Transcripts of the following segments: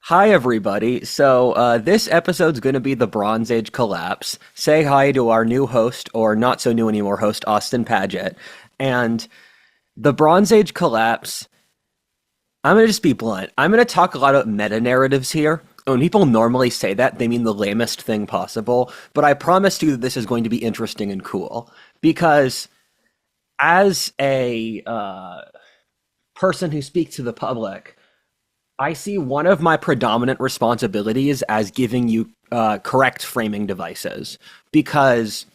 Hi, everybody. This episode's going to be the Bronze Age collapse. Say hi to our new host, or not so new anymore host, Austin Paget. And the Bronze Age collapse, I'm going to just be blunt. I'm going to talk a lot about meta narratives here. When people normally say that, they mean the lamest thing possible. But I promise you that this is going to be interesting and cool. Because as a person who speaks to the public, I see one of my predominant responsibilities as giving you correct framing devices, because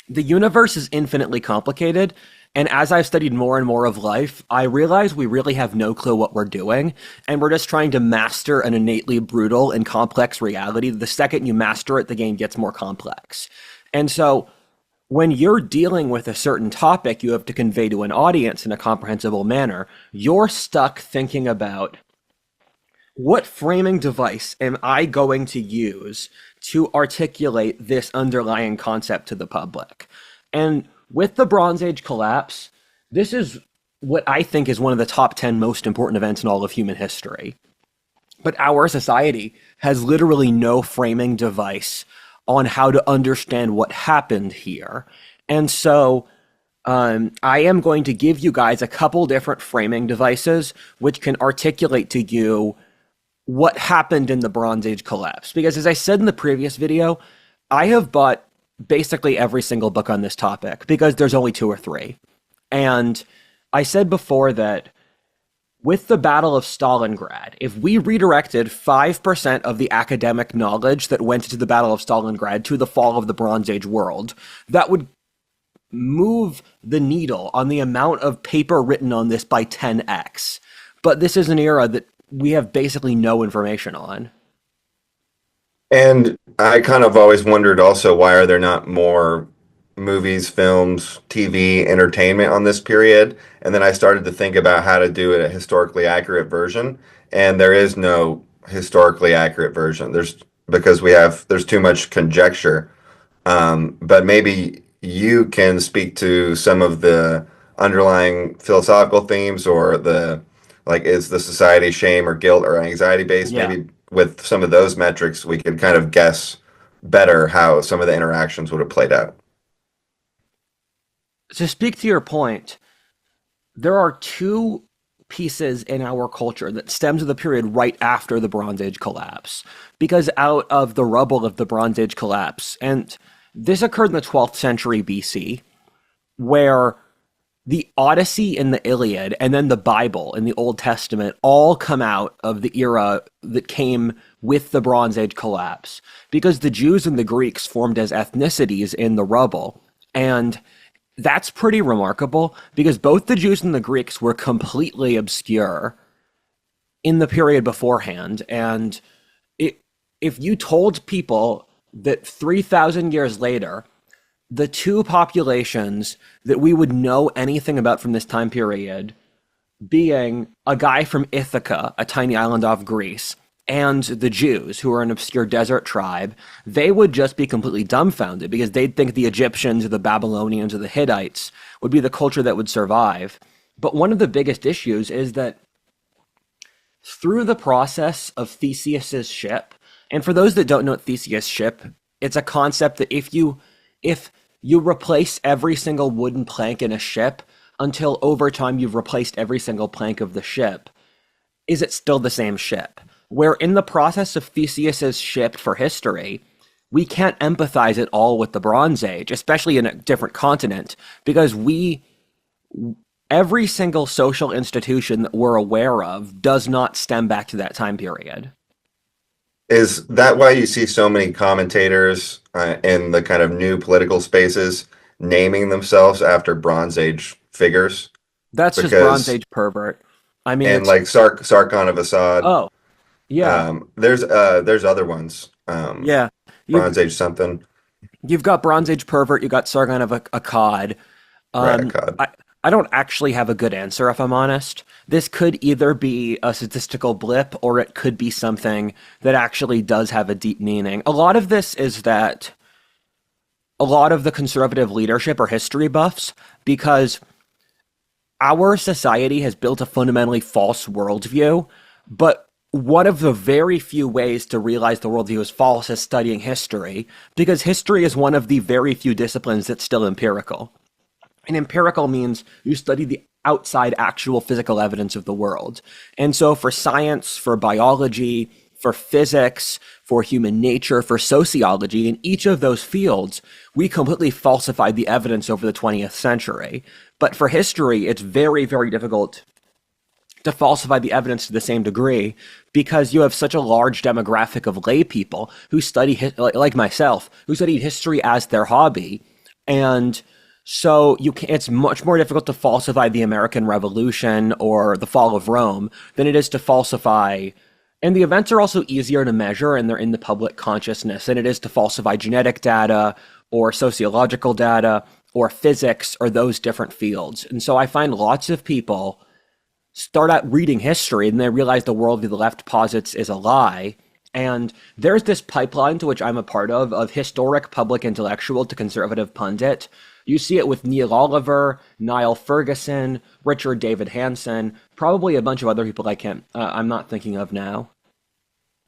the universe is infinitely complicated, and as I've studied more and more of life, I realize we really have no clue what we're doing, and we're just trying to master an innately brutal and complex reality. The second you master it, the game gets more complex. And so when you're dealing with a certain topic you have to convey to an audience in a comprehensible manner, you're stuck thinking about, what framing device am I going to use to articulate this underlying concept to the public? And with the Bronze Age collapse, this is what I think is one of the top 10 most important events in all of human history. But our society has literally no framing device on how to understand what happened here. And so I am going to give you guys a couple different framing devices which can articulate to you what happened in the Bronze Age collapse. Because as I said in the previous video, I have bought basically every single book on this topic because there's only two or three. And I said before that with the Battle of Stalingrad, if we redirected 5% of the academic knowledge that went into the Battle of Stalingrad to the fall of the Bronze Age world, that would move the needle on the amount of paper written on this by 10x. But this is an era that we have basically no information on. And I kind of always wondered also, why are there not more movies, films, TV, entertainment on this period? And then I started to think about how to do a historically accurate version, and there is no historically accurate version. There's too much conjecture. But maybe you can speak to some of the underlying philosophical themes, or is the society shame or guilt or anxiety based? Yeah. Maybe with some of those metrics, we could kind of guess better how some of the interactions would have played out. To speak to your point, there are two pieces in our culture that stem to the period right after the Bronze Age collapse. Because out of the rubble of the Bronze Age collapse, and this occurred in the 12th century BC, where the Odyssey and the Iliad, and then the Bible and the Old Testament all come out of the era that came with the Bronze Age collapse, because the Jews and the Greeks formed as ethnicities in the rubble. And that's pretty remarkable, because both the Jews and the Greeks were completely obscure in the period beforehand. And if you told people that 3,000 years later, the two populations that we would know anything about from this time period, being a guy from Ithaca, a tiny island off Greece, and the Jews, who are an obscure desert tribe, they would just be completely dumbfounded, because they'd think the Egyptians or the Babylonians or the Hittites would be the culture that would survive. But one of the biggest issues is that through the process of Theseus's ship, and for those that don't know Theseus' ship, it's a concept that if you replace every single wooden plank in a ship until over time you've replaced every single plank of the ship, is it still the same ship? Where in the process of Theseus's ship for history, we can't empathize at all with the Bronze Age, especially in a different continent, because every single social institution that we're aware of does not stem back to that time period. Is that why you see so many commentators in the kind of new political spaces naming themselves after Bronze Age figures? That's just Bronze Age pervert. I mean, and like Sargon of Assad. Oh, yeah. There's other ones. Yeah. Bronze Age something. You've got Bronze Age pervert, you got Sargon of Akkad. Right, Akkad. I don't actually have a good answer, if I'm honest. This could either be a statistical blip, or it could be something that actually does have a deep meaning. A lot of this is that a lot of the conservative leadership are history buffs, because our society has built a fundamentally false worldview, but one of the very few ways to realize the worldview is false is studying history, because history is one of the very few disciplines that's still empirical. And empirical means you study the outside actual physical evidence of the world. And so for science, for biology, for physics, for human nature, for sociology, in each of those fields, we completely falsified the evidence over the 20th century. But for history, it's very, very difficult to falsify the evidence to the same degree because you have such a large demographic of lay people who study, like myself, who studied history as their hobby. And so it's much more difficult to falsify the American Revolution or the fall of Rome than it is to falsify. And the events are also easier to measure and they're in the public consciousness than it is to falsify genetic data or sociological data or physics or those different fields. And so I find lots of people start out reading history and they realize the worldview the left posits is a lie. And there's this pipeline to which I'm a part of historic public intellectual to conservative pundit. You see it with Neil Oliver, Niall Ferguson, Richard David Hansen, probably a bunch of other people I'm not thinking of now.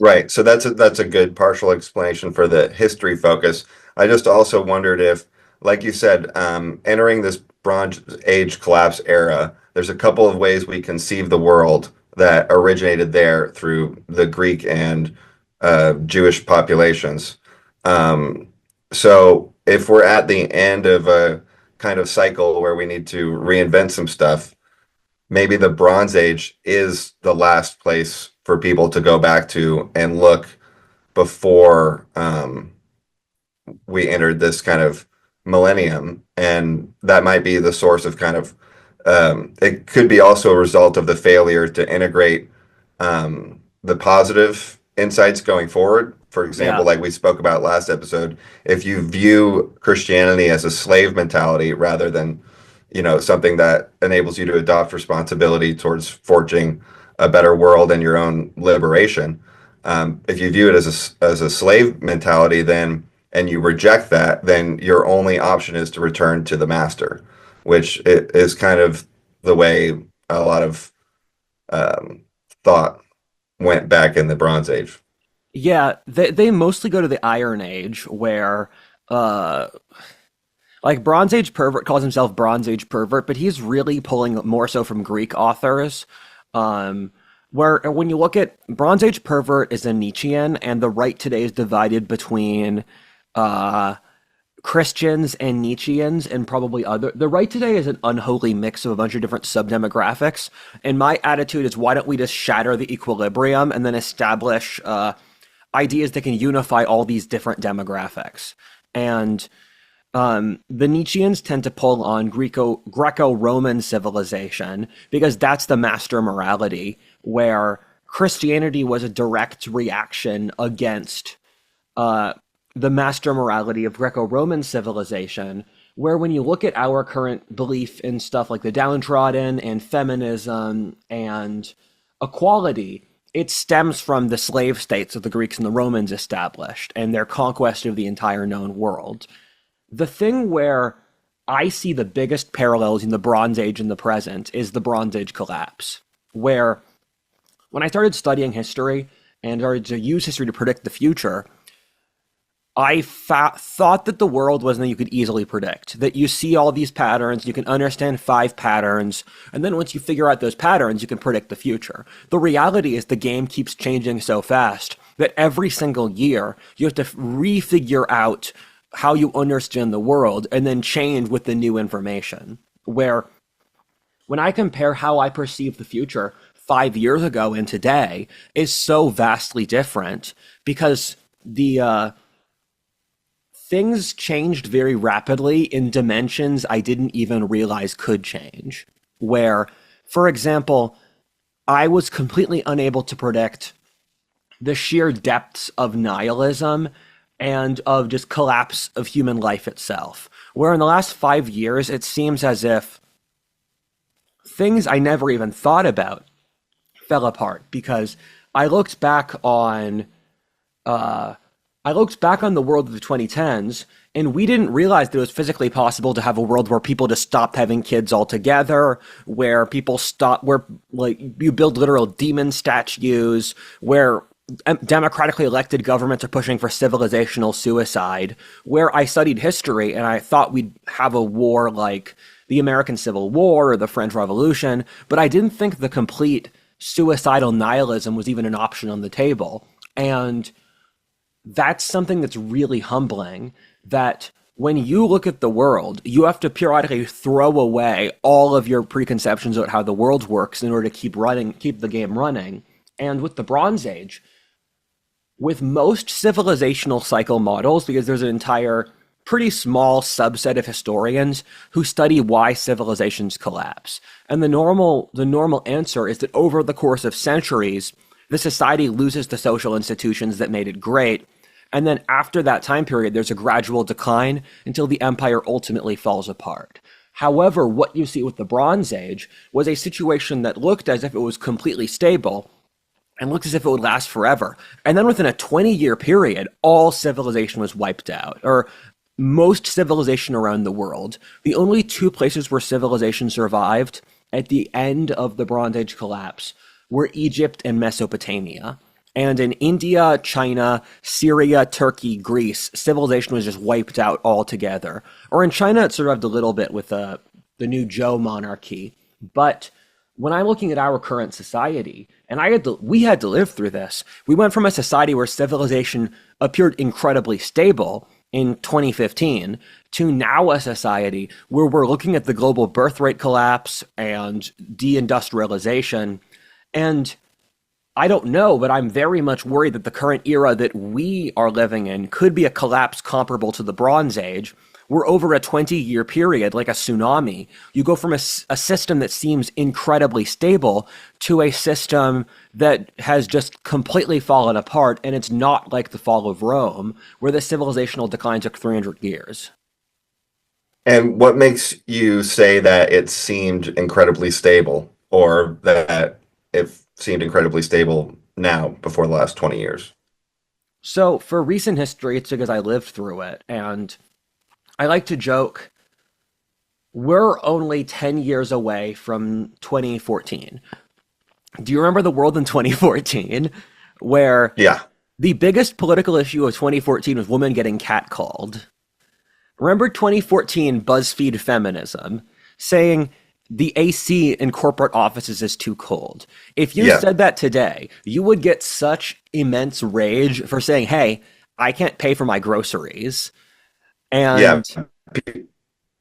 Right. So that's a good partial explanation for the history focus. I just also wondered if, like you said, entering this Bronze Age collapse era, there's a couple of ways we conceive the world that originated there through the Greek and Jewish populations. Um, so if we're at the end of a kind of cycle where we need to reinvent some stuff, maybe the Bronze Age is the last place for people to go back to and look before we entered this kind of millennium. And that might be the source of kind of, it could be also a result of the failure to integrate the positive insights going forward. For example, Yeah. like we spoke about last episode, if you view Christianity as a slave mentality rather than, something that enables you to adopt responsibility towards forging a better world and your own liberation. If you view it as a slave mentality, then and you reject that, then your only option is to return to the master, which is kind of the way a lot of um, thought went back in the Bronze Age. Yeah, they mostly go to the Iron Age where uh like Bronze Age pervert calls himself Bronze Age pervert, but he's really pulling more so from Greek authors. Um, where when you look at Bronze Age pervert is a Nietzschean, and the right today is divided between uh, Christians and Nietzscheans and probably other. The right today is an unholy mix of a bunch of different sub-demographics. And my attitude is, why don't we just shatter the equilibrium and then establish ideas that can unify all these different demographics? And the Nietzscheans tend to pull on Greco-Roman civilization because that's the master morality, where Christianity was a direct reaction against uh, the master morality of Greco-Roman civilization. Where when you look at our current belief in stuff like the downtrodden and feminism and equality, it stems from the slave states that the Greeks and the Romans established and their conquest of the entire known world. The thing where I see the biggest parallels in the Bronze Age and the present is the Bronze Age collapse, where when I started studying history and started to use history to predict the future, thought that the world was something you could easily predict, that you see all these patterns, you can understand 5 patterns, and then once you figure out those patterns, you can predict the future. The reality is the game keeps changing so fast that every single year you have to refigure out how you understand the world and then change with the new information. Where when I compare how I perceive the future 5 years ago and today is so vastly different because the things changed very rapidly in dimensions I didn't even realize could change. Where, for example, I was completely unable to predict the sheer depths of nihilism and of just collapse of human life itself. Where in the last 5 years, it seems as if things I never even thought about fell apart because I looked back on uh, I looked back on the world of the 2010s, and we didn't realize that it was physically possible to have a world where people just stopped having kids altogether, where people stop, where like you build literal demon statues, where democratically elected governments are pushing for civilizational suicide, where I studied history and I thought we'd have a war like the American Civil War or the French Revolution, but I didn't think the complete suicidal nihilism was even an option on the table. And that's something that's really humbling, that when you look at the world, you have to periodically throw away all of your preconceptions about how the world works in order to keep the game running. And with the Bronze Age, with most civilizational cycle models, because there's an entire pretty small subset of historians who study why civilizations collapse. And the normal answer is that over the course of centuries, the society loses the social institutions that made it great. And then after that time period, there's a gradual decline until the empire ultimately falls apart. However, what you see with the Bronze Age was a situation that looked as if it was completely stable and looked as if it would last forever. And then within a 20-year period, all civilization was wiped out, or most civilization around the world. The only two places where civilization survived at the end of the Bronze Age collapse were Egypt and Mesopotamia. And in India, China, Syria, Turkey, Greece, civilization was just wiped out altogether. Or in China, it survived a little bit with the new Zhou monarchy. But when I'm looking at our current society, and we had to live through this. We went from a society where civilization appeared incredibly stable in 2015 to now a society where we're looking at the global birth rate collapse and deindustrialization. And I don't know, but I'm very much worried that the current era that we are living in could be a collapse comparable to the Bronze Age, where over a 20-year period, like a tsunami, you go from a system that seems incredibly stable to a system that has just completely fallen apart, and it's not like the fall of Rome, where the civilizational decline took 300 years. And what makes you say that it seemed incredibly stable, or that it seemed incredibly stable now before the last 20 years? So for recent history, it's because I lived through it, and I like to joke, we're only 10 years away from 2014. Do you remember the world in 2014 where Yeah. the biggest political issue of 2014 was women getting catcalled? Remember 2014 BuzzFeed feminism saying the AC in corporate offices is too cold. If you Yeah. said that today, you would get such immense rage for saying, hey, I can't pay for my groceries. Yeah. And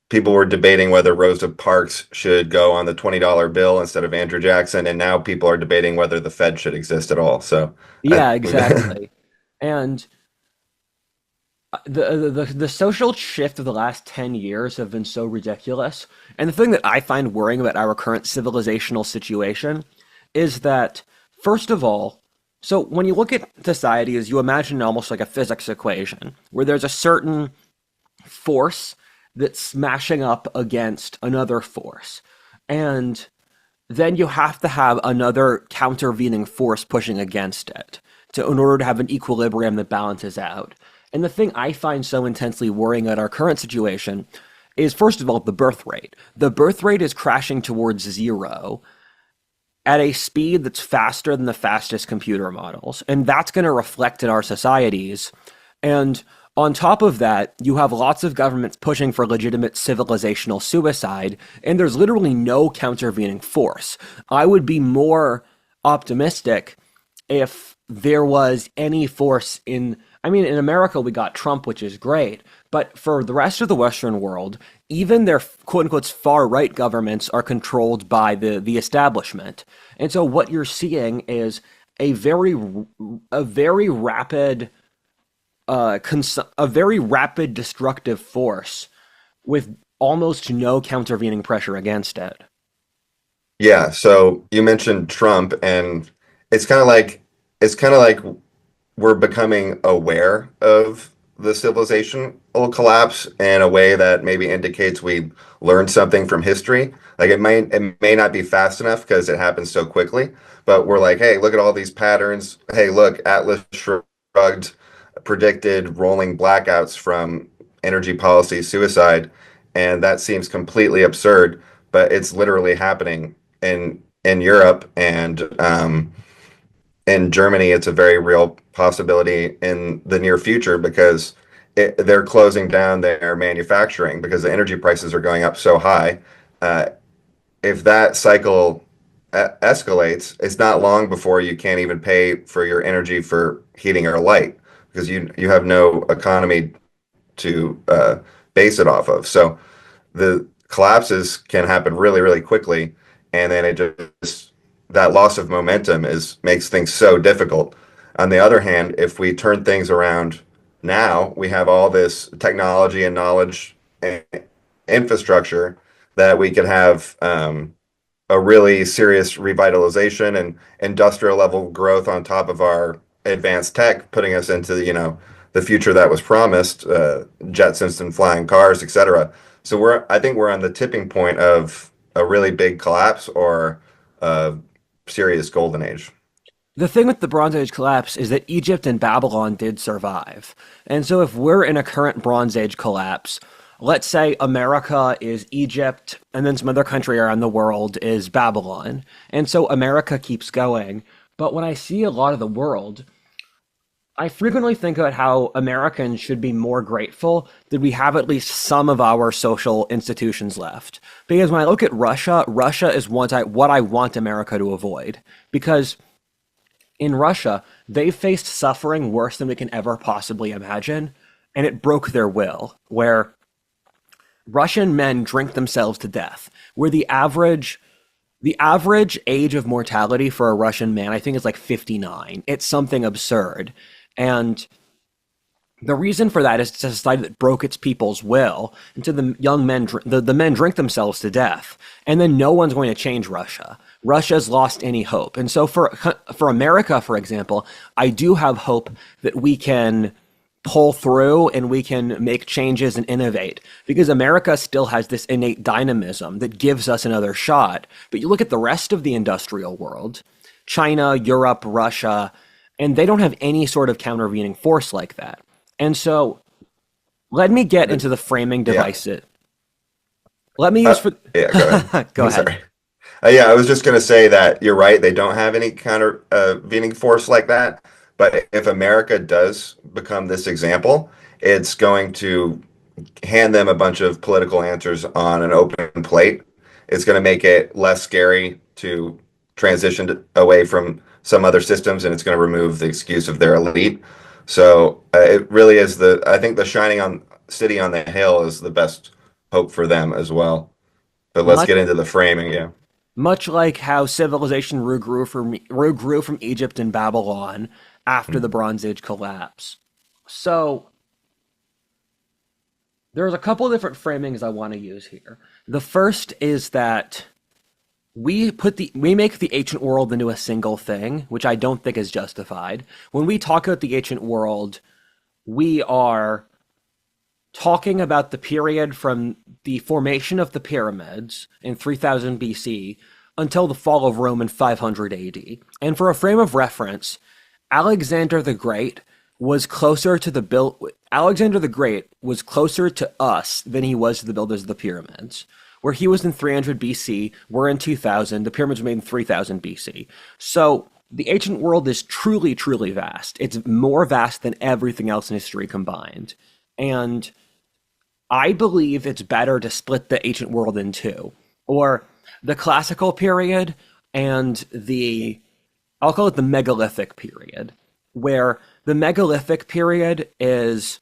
People were debating whether Rosa Parks should go on the $20 bill instead of Andrew Jackson, and now people are debating whether the Fed should exist at all. So I yeah, exactly. And the social shift of the last 10 years have been so ridiculous. And the thing that I find worrying about our current civilizational situation is that, first of all, so when you look at society, as you imagine almost like a physics equation, where there's a certain force that's smashing up against another force. And then you have to have another countervening force pushing against it in order to have an equilibrium that balances out. And the thing I find so intensely worrying at our current situation is, first of all, the birth rate. The birth rate is crashing towards zero at a speed that's faster than the fastest computer models. And that's going to reflect in our societies. And on top of that, you have lots of governments pushing for legitimate civilizational suicide, and there's literally no countervening force. I would be more optimistic if there was any force in. I mean, in America, we got Trump, which is great, but for the rest of the Western world, even their quote unquote far right governments are controlled by the establishment. And so what you're seeing is a very rapid a very rapid destructive force with almost no countervening pressure against it. Yeah, so you mentioned Trump, and it's kind of like we're becoming aware of the civilizational collapse in a way that maybe indicates we learned something from history. Like it may not be fast enough because it happens so quickly, but we're like, hey, look at all these patterns. Hey, look, Atlas shrugged predicted rolling blackouts from energy policy suicide, and that seems completely absurd, but it's literally happening in Europe, and in Germany, it's a very real possibility in the near future because they're closing down their manufacturing because the energy prices are going up so high. Uh, if that cycle escalates, it's not long before you can't even pay for your energy for heating or light because you have no economy to base it off of. So the collapses can happen really, really quickly, and then it just that loss of momentum is makes things so difficult. On the other hand, if we turn things around now, we have all this technology and knowledge and infrastructure that we could have a really serious revitalization and industrial level growth on top of our advanced tech, putting us into the future that was promised, Jetsons and flying cars, etc. So I think we're on the tipping point of a really big collapse or a serious golden age. The thing with the Bronze Age collapse is that Egypt and Babylon did survive. And so if we're in a current Bronze Age collapse, let's say America is Egypt, and then some other country around the world is Babylon. And so America keeps going. But when I see a lot of the world, I frequently think about how Americans should be more grateful that we have at least some of our social institutions left. Because when I look at Russia, Russia is what I want America to avoid. Because in Russia, they faced suffering worse than we can ever possibly imagine, and it broke their will, where Russian men drink themselves to death, where the average age of mortality for a Russian man, I think, is like 59. It's something absurd. And the reason for that is it's a society that broke its people's will, and so the young men, the men drink themselves to death, and then no one's going to change Russia. Russia's lost any hope. And so for America, for example, I do have hope that we can pull through and we can make changes and innovate, because America still has this innate dynamism that gives us another shot. But you look at the rest of the industrial world, China, Europe, Russia, and they don't have any sort of countervening force like that. And so let me get into the framing device. Yeah. Let me use for Yeah, go ahead. go I'm ahead. sorry. Yeah, I was just going to say that you're right. They don't have any countervening force like that. But if America does become this example, it's going to hand them a bunch of political answers on an open plate. It's going to make it less scary to transition away from some other systems, and it's going to remove the excuse of their elite. So it really is I think the shining on city on the hill is the best hope for them as well. But let's Much, get into the framing. Yeah. much like how civilization grew from Egypt and Babylon after the Bronze Age collapse. So there's a couple of different framings I want to use here. The first is that we make the ancient world into a single thing, which I don't think is justified. When we talk about the ancient world, we are talking about the period from the formation of the pyramids in 3000 BC until the fall of Rome in 500 AD. And for a frame of reference, Alexander the Great was closer to Alexander the Great was closer to us than he was to the builders of the pyramids. Where he was in 300 BC, we're in 2000, the pyramids were made in 3000 BC. So the ancient world is truly, truly vast. It's more vast than everything else in history combined. And I believe it's better to split the ancient world in two, or the classical period and I'll call it the megalithic period, where the megalithic period is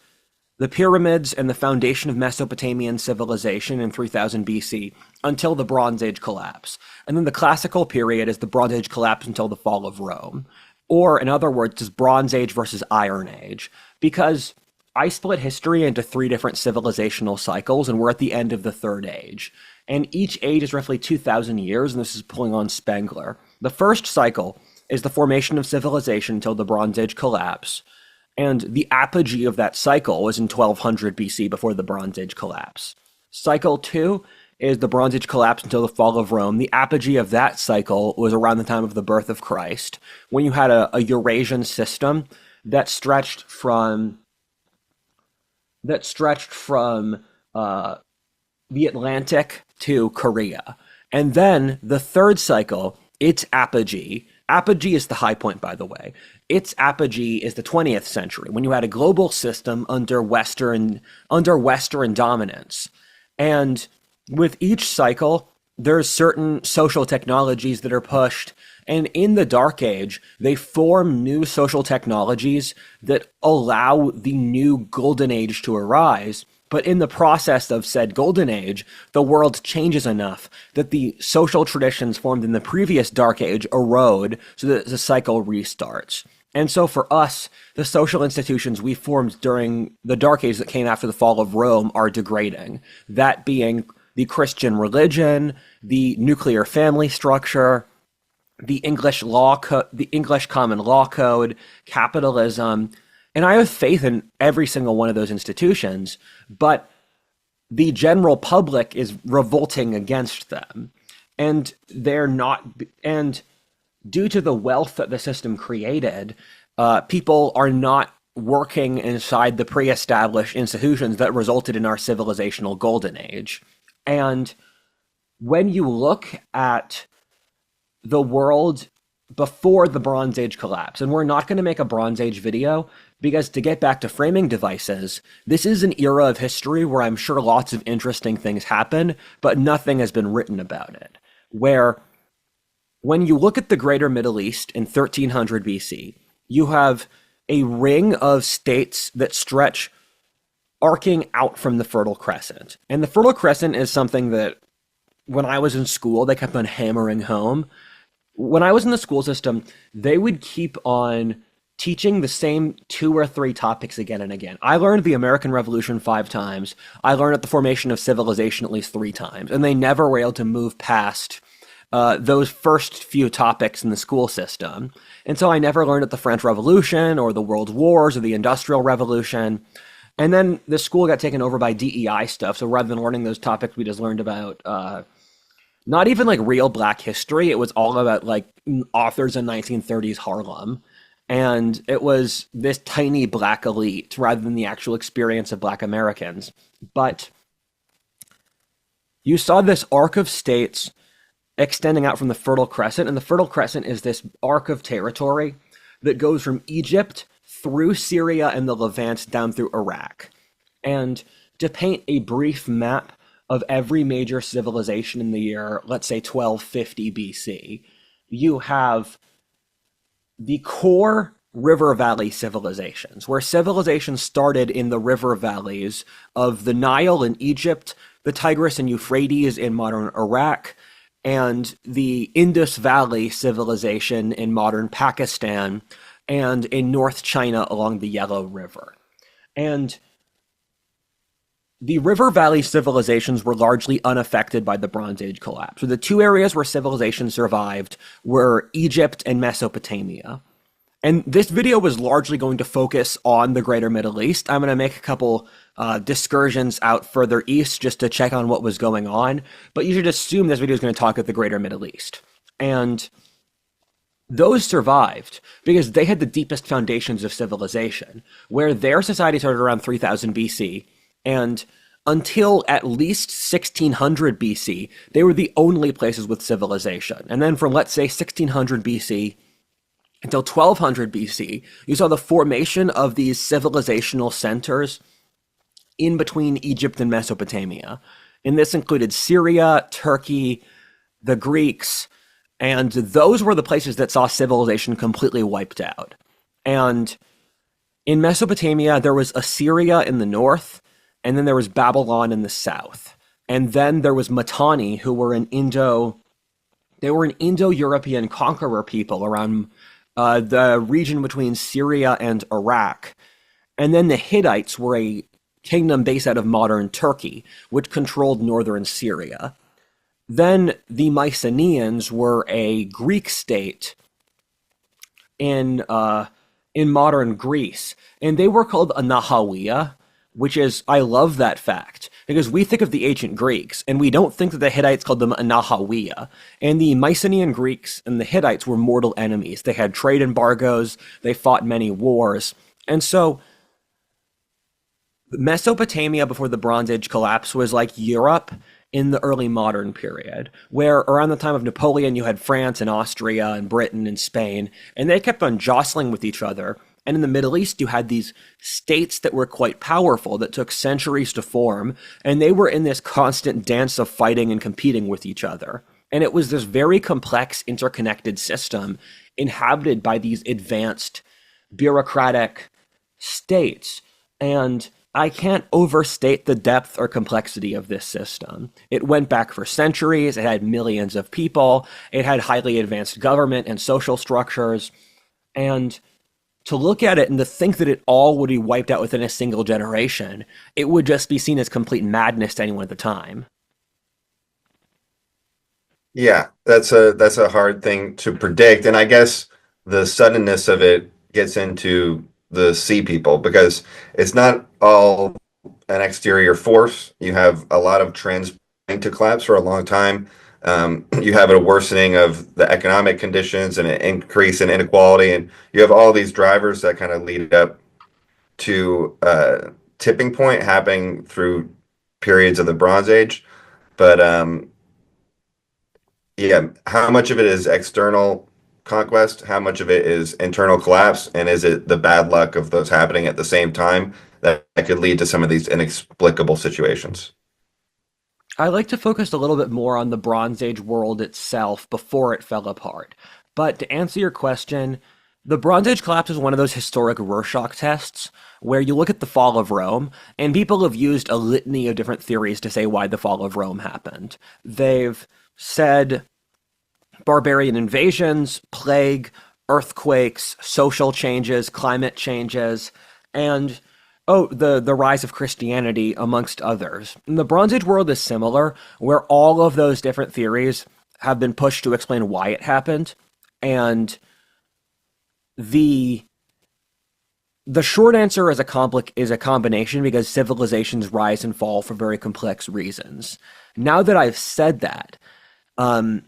the pyramids and the foundation of Mesopotamian civilization in 3000 BC until the Bronze Age collapse. And then the classical period is the Bronze Age collapse until the fall of Rome. Or, in other words, is Bronze Age versus Iron Age. Because I split history into three different civilizational cycles, and we're at the end of the Third Age. And each age is roughly 2,000 years, and this is pulling on Spengler. The first cycle is the formation of civilization until the Bronze Age collapse. And the apogee of that cycle was in 1200 BC before the Bronze Age collapse. Cycle 2 is the Bronze Age collapse until the fall of Rome. The apogee of that cycle was around the time of the birth of Christ, when you had a Eurasian system that stretched from that stretched from the Atlantic to Korea. And then the third cycle, its apogee. Apogee is the high point, by the way. Its apogee is the 20th century, when you had a global system under Western dominance. And with each cycle, there's certain social technologies that are pushed. And in the Dark Age, they form new social technologies that allow the new Golden Age to arise. But in the process of said Golden Age, the world changes enough that the social traditions formed in the previous Dark Age erode so that the cycle restarts. And so for us, the social institutions we formed during the Dark Age that came after the fall of Rome are degrading. That being the Christian religion, the nuclear family structure, the the English common law code, capitalism. And I have faith in every single one of those institutions, but the general public is revolting against them. And they're not, and due to the wealth that the system created, people are not working inside the pre-established institutions that resulted in our civilizational golden age. And when you look at the world before the Bronze Age collapse, and we're not going to make a Bronze Age video because, to get back to framing devices, this is an era of history where I'm sure lots of interesting things happen, but nothing has been written about it. Where when you look at the Greater Middle East in 1300 BC, you have a ring of states that stretch arcing out from the Fertile Crescent. And the Fertile Crescent is something that when I was in school, they kept on hammering home. When I was in the school system, they would keep on teaching the same 2 or 3 topics again and again. I learned the American Revolution 5 times. I learned the formation of civilization at least 3 times. And they never were able to move past those first few topics in the school system. And so I never learned at the French Revolution or the World Wars or the Industrial Revolution. And then the school got taken over by DEI stuff. So rather than learning those topics, we just learned about not even like real Black history. It was all about like authors in 1930s Harlem. And it was this tiny Black elite rather than the actual experience of Black Americans. But you saw this arc of states extending out from the Fertile Crescent. And the Fertile Crescent is this arc of territory that goes from Egypt through Syria and the Levant down through Iraq. And to paint a brief map of every major civilization in the year, let's say 1250 BC, you have the core river valley civilizations, where civilizations started in the river valleys of the Nile in Egypt, the Tigris and Euphrates in modern Iraq, and the Indus Valley civilization in modern Pakistan, and in North China along the Yellow River. And the river valley civilizations were largely unaffected by the Bronze Age collapse. So the 2 areas where civilization survived were Egypt and Mesopotamia. And this video was largely going to focus on the Greater Middle East. I'm going to make a couple discursions out further east just to check on what was going on. But you should assume this video is going to talk about the Greater Middle East. And those survived because they had the deepest foundations of civilization, where their society started around 3000 BC. And until at least 1600 BC, they were the only places with civilization. And then from, let's say, 1600 BC until 1200 BC, you saw the formation of these civilizational centers in between Egypt and Mesopotamia. And this included Syria, Turkey, the Greeks, and those were the places that saw civilization completely wiped out. And in Mesopotamia, there was Assyria in the north, and then there was Babylon in the south. And then there was Mitanni, who were an Indo-European conqueror people around the region between Syria and Iraq. And then the Hittites were a kingdom based out of modern Turkey, which controlled northern Syria. Then the Mycenaeans were a Greek state in modern Greece, and they were called a Nahawiyya, which is, I love that fact, because we think of the ancient Greeks, and we don't think that the Hittites called them a Nahawiyya. And the Mycenaean Greeks and the Hittites were mortal enemies. They had trade embargoes, they fought many wars. And so Mesopotamia before the Bronze Age collapse was like Europe in the early modern period, where around the time of Napoleon, you had France and Austria and Britain and Spain, and they kept on jostling with each other. And in the Middle East, you had these states that were quite powerful that took centuries to form, and they were in this constant dance of fighting and competing with each other. And it was this very complex, interconnected system inhabited by these advanced bureaucratic states. And I can't overstate the depth or complexity of this system. It went back for centuries, it had millions of people, it had highly advanced government and social structures. And to look at it and to think that it all would be wiped out within a single generation, it would just be seen as complete madness to anyone at the time. Yeah, that's a hard thing to predict, and I guess the suddenness of it gets into the sea people because it's not all an exterior force. You have a lot of trends to collapse for a long time. You have a worsening of the economic conditions and an increase in inequality, and you have all these drivers that kind of lead up to tipping point happening through periods of the Bronze Age. But yeah, how much of it is external conquest? How much of it is internal collapse? And is it the bad luck of those happening at the same time that could lead to some of these inexplicable situations? I like to focus a little bit more on the Bronze Age world itself before it fell apart. But to answer your question, the Bronze Age collapse is one of those historic Rorschach tests where you look at the fall of Rome, and people have used a litany of different theories to say why the fall of Rome happened. They've said barbarian invasions, plague, earthquakes, social changes, climate changes, and the rise of Christianity, amongst others. And the Bronze Age world is similar, where all of those different theories have been pushed to explain why it happened, and the short answer is a combination because civilizations rise and fall for very complex reasons. Now that I've said that, um,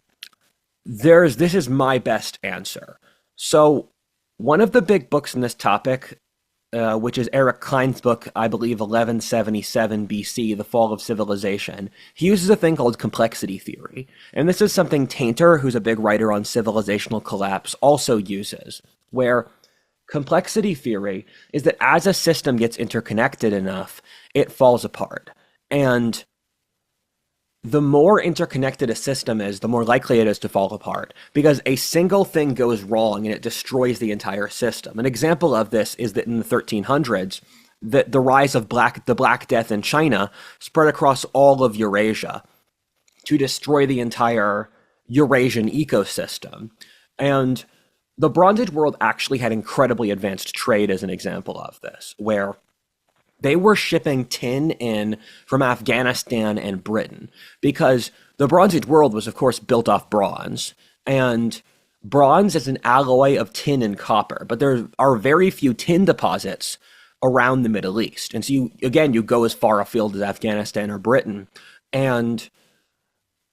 this is my best answer. So one of the big books in this topic, which is Eric Klein's book, I believe 1177 BC, The Fall of Civilization, he uses a thing called complexity theory. And this is something Tainter, who's a big writer on civilizational collapse, also uses, where complexity theory is that as a system gets interconnected enough, it falls apart. And the more interconnected a system is, the more likely it is to fall apart because a single thing goes wrong and it destroys the entire system. An example of this is that in the 1300s, the rise of the Black Death in China spread across all of Eurasia to destroy the entire Eurasian ecosystem. And the Bronze Age world actually had incredibly advanced trade as an example of this, where they were shipping tin in from Afghanistan and Britain because the Bronze Age world was, of course, built off bronze. And bronze is an alloy of tin and copper, but there are very few tin deposits around the Middle East. And so you go as far afield as Afghanistan or Britain. And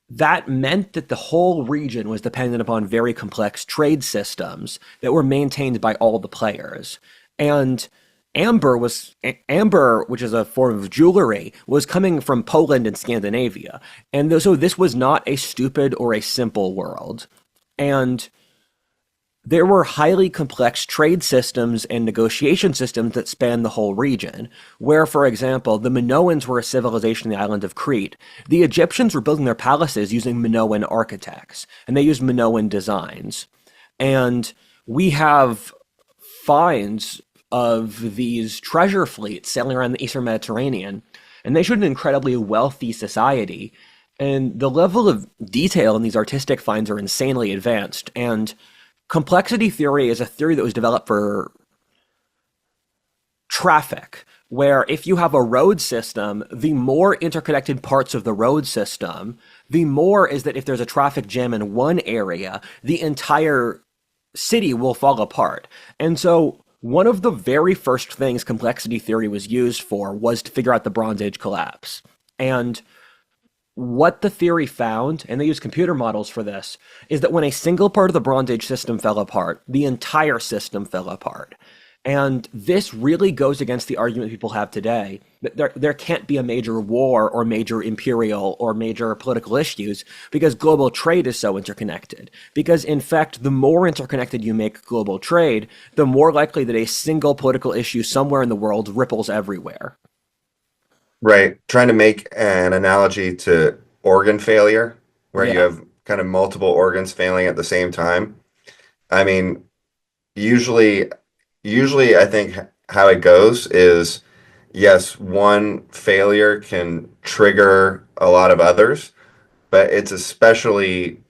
that meant that the whole region was dependent upon very complex trade systems that were maintained by all the players. And amber, which is a form of jewelry, was coming from Poland and Scandinavia. And so this was not a stupid or a simple world. And there were highly complex trade systems and negotiation systems that spanned the whole region, where, for example, the Minoans were a civilization on the island of Crete. The Egyptians were building their palaces using Minoan architects, and they used Minoan designs. And we have finds of these treasure fleets sailing around the Eastern Mediterranean, and they showed an incredibly wealthy society. And the level of detail in these artistic finds are insanely advanced. And complexity theory is a theory that was developed for traffic, where if you have a road system, the more interconnected parts of the road system, the more is that if there's a traffic jam in one area, the entire city will fall apart. And so one of the very first things complexity theory was used for was to figure out the Bronze Age collapse. And what the theory found, and they used computer models for this, is that when a single part of the Bronze Age system fell apart, the entire system fell apart. And this really goes against the argument people have today that there can't be a major war or major imperial or major political issues because global trade is so interconnected. Because, in fact, the more interconnected you make global trade, the more likely that a single political issue somewhere in the world ripples everywhere. Right. Trying to make an analogy to organ failure, where you Yeah. have kind of multiple organs failing at the same time. I mean, usually, usually I think how it goes is yes, one failure can trigger a lot of others, but it's especially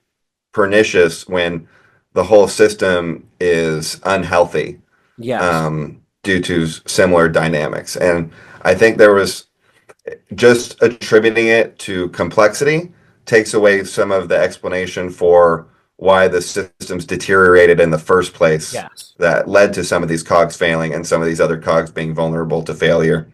pernicious when the whole system is unhealthy Yes. due to similar dynamics. And I think there was just attributing it to complexity takes away some of the explanation for why the systems deteriorated in the first place Yes. that led to some of these cogs failing and some of these other cogs being vulnerable to failure.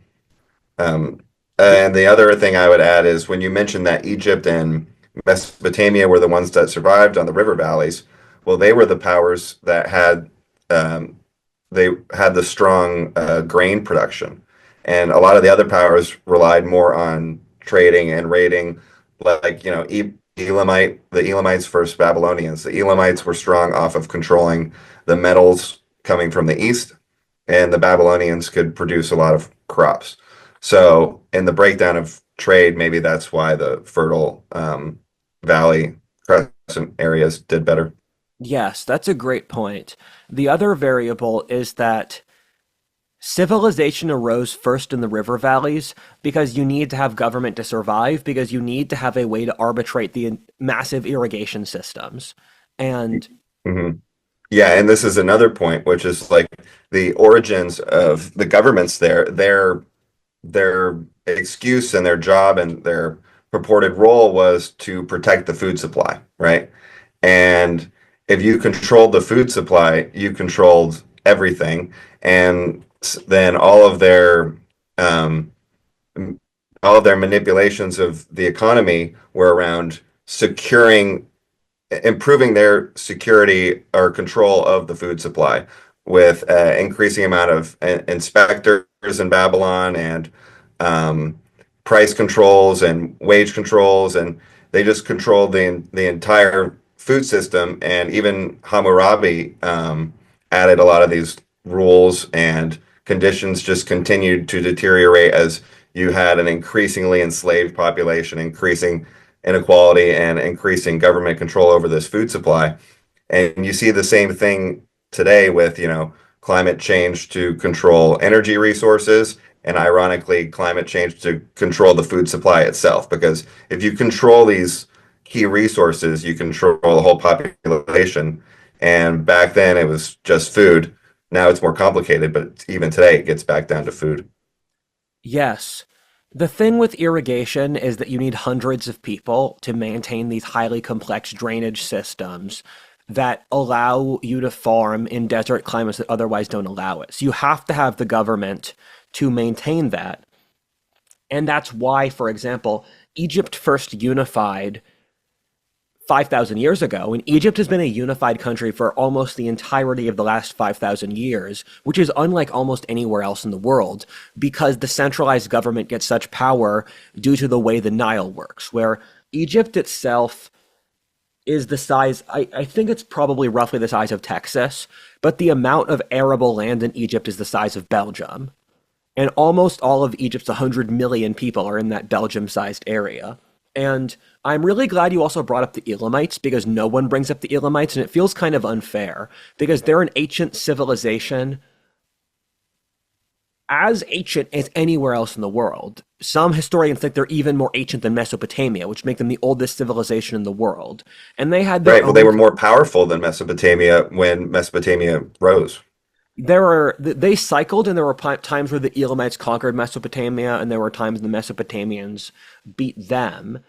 Um, Yeah. and the other thing I would add is when you mentioned that Egypt and Mesopotamia were the ones that survived on the river valleys, well, they were the powers that um, had the strong grain production, and a lot of the other powers relied more on trading and raiding, like the Elamites versus Babylonians. The Elamites were strong off of controlling the metals coming from the east, and the Babylonians could produce a lot of crops. So, in the breakdown of trade, maybe that's why the fertile valley crescent areas did better. Yes, that's a great point. The other variable is that civilization arose first in the river valleys because you need to have government to survive, because you need to have a way to arbitrate the massive irrigation systems. And hmm Yeah, and this is another point, which is like the origins of the governments there. Their excuse and their job and their purported role was to protect the food supply, right? And if you controlled the food supply, you controlled everything. And then um, all of their manipulations of the economy were around improving their security or control of the food supply with increasing amount of inspectors in Babylon and um, price controls and wage controls, and they just controlled the entire food system. And even Hammurabi added a lot of these rules, and conditions just continued to deteriorate as you had an increasingly enslaved population, increasing inequality, and increasing government control over this food supply. And you see the same thing today with, climate change to control energy resources, and ironically, climate change to control the food supply itself. Because if you control these key resources, you control the whole population. And back then it was just food. Now it's more complicated, but even today it gets back down to food. yes, the thing with irrigation is that you need hundreds of people to maintain these highly complex drainage systems that allow you to farm in desert climates that otherwise don't allow it. So you have to have the government to maintain that. And that's why, for example, Egypt first unified 5,000 years ago, and Egypt has been a unified country for almost the entirety of the last 5,000 years, which is unlike almost anywhere else in the world, because the centralized government gets such power due to the way the Nile works, where Egypt itself is the size, I think it's probably roughly the size of Texas, but the amount of arable land in Egypt is the size of Belgium. And almost all of Egypt's 100 million people are in that Belgium sized area. And I'm really glad you also brought up the Elamites because no one brings up the Elamites, and it feels kind of unfair because they're an ancient civilization as ancient as anywhere else in the world. Some historians think they're even more ancient than Mesopotamia, which make them the oldest civilization in the world. And they had their Right. Well, they own. were more powerful than Mesopotamia when Mesopotamia rose. They cycled, and there were times where the Elamites conquered Mesopotamia, and there were times the Mesopotamians beat them.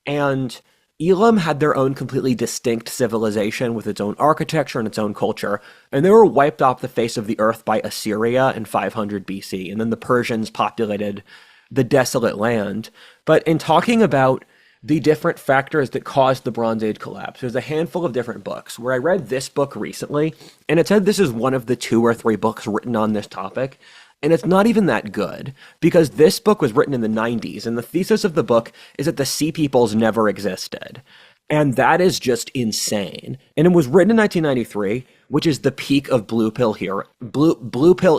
And Elam had their own completely distinct civilization with its own architecture and its own culture, and they were wiped off the face of the earth by Assyria in 500 BC, and then the Persians populated the desolate land. But in talking about the different factors that caused the Bronze Age collapse. There's a handful of different books where I read this book recently, and it said this is one of the 2 or 3 books written on this topic. And it's not even that good because this book was written in the 90s, and the thesis of the book is that the Sea Peoples never existed. And that is just insane. And it was written in 1993, which is the peak of blue pill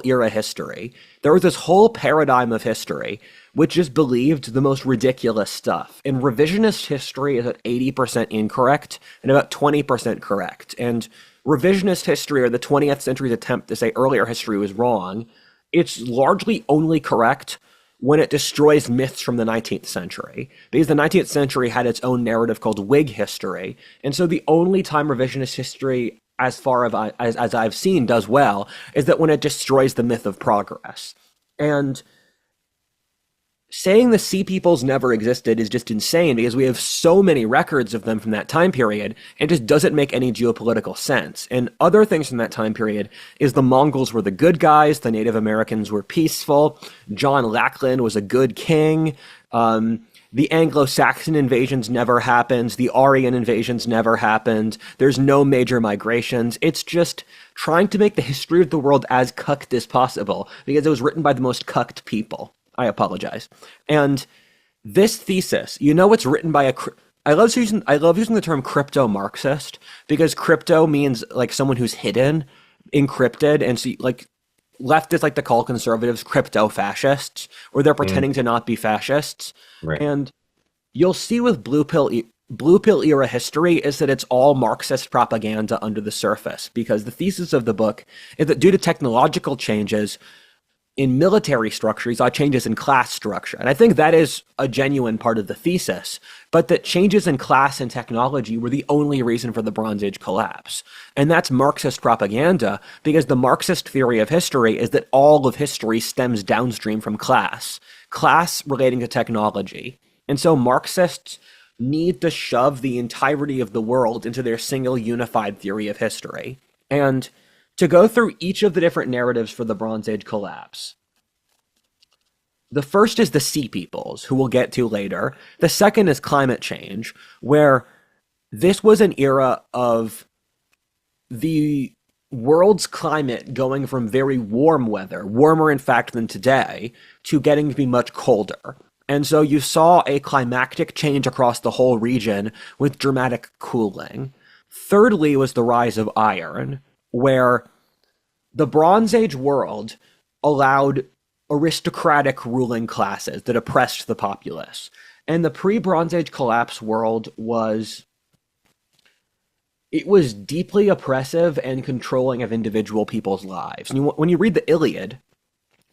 era history. There was this whole paradigm of history which just believed the most ridiculous stuff. And revisionist history is at 80% incorrect and about 20% correct. And revisionist history, or the 20th century's attempt to say earlier history was wrong, it's largely only correct when it destroys myths from the 19th century, because the 19th century had its own narrative called Whig history. And so the only time revisionist history, as far as I've seen, does well is that when it destroys the myth of progress. And saying the Sea Peoples never existed is just insane because we have so many records of them from that time period, and it just doesn't make any geopolitical sense. And other things from that time period is the Mongols were the good guys, the Native Americans were peaceful, John Lackland was a good king, the Anglo-Saxon invasions never happened, the Aryan invasions never happened, there's no major migrations. It's just trying to make the history of the world as cucked as possible because it was written by the most cucked people. I apologize. And this thesis, it's written by I love using the term crypto-Marxist because crypto means like someone who's hidden, encrypted, and so like leftists like to call conservatives crypto-fascists, or they're pretending to not be fascists. Right. And you'll see with blue pill era history is that it's all Marxist propaganda under the surface, because the thesis of the book is that due to technological changes in military structure, you saw changes in class structure. And I think that is a genuine part of the thesis, but that changes in class and technology were the only reason for the Bronze Age collapse. And that's Marxist propaganda, because the Marxist theory of history is that all of history stems downstream from class relating to technology. And so Marxists need to shove the entirety of the world into their single unified theory of history. And to go through each of the different narratives for the Bronze Age collapse. The first is the Sea Peoples, who we'll get to later. The second is climate change, where this was an era of the world's climate going from very warm weather, warmer in fact than today, to getting to be much colder. And so you saw a climactic change across the whole region with dramatic cooling. Thirdly was the rise of iron, where the Bronze Age world allowed aristocratic ruling classes that oppressed the populace. And the pre-Bronze Age collapse world was deeply oppressive and controlling of individual people's lives. And when you read the Iliad,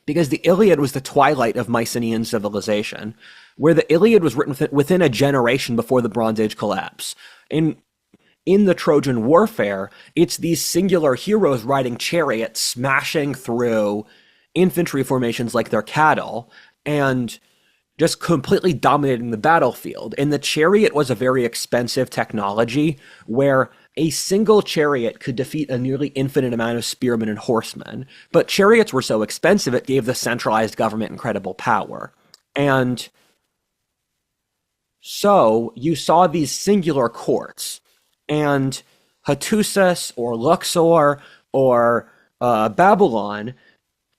because the Iliad was the twilight of Mycenaean civilization, where the Iliad was written within a generation before the Bronze Age collapse. In the Trojan warfare, it's these singular heroes riding chariots, smashing through infantry formations like they're cattle, and just completely dominating the battlefield. And the chariot was a very expensive technology where a single chariot could defeat a nearly infinite amount of spearmen and horsemen. But chariots were so expensive, it gave the centralized government incredible power. And so you saw these singular courts, and Hattusis or Luxor or Babylon,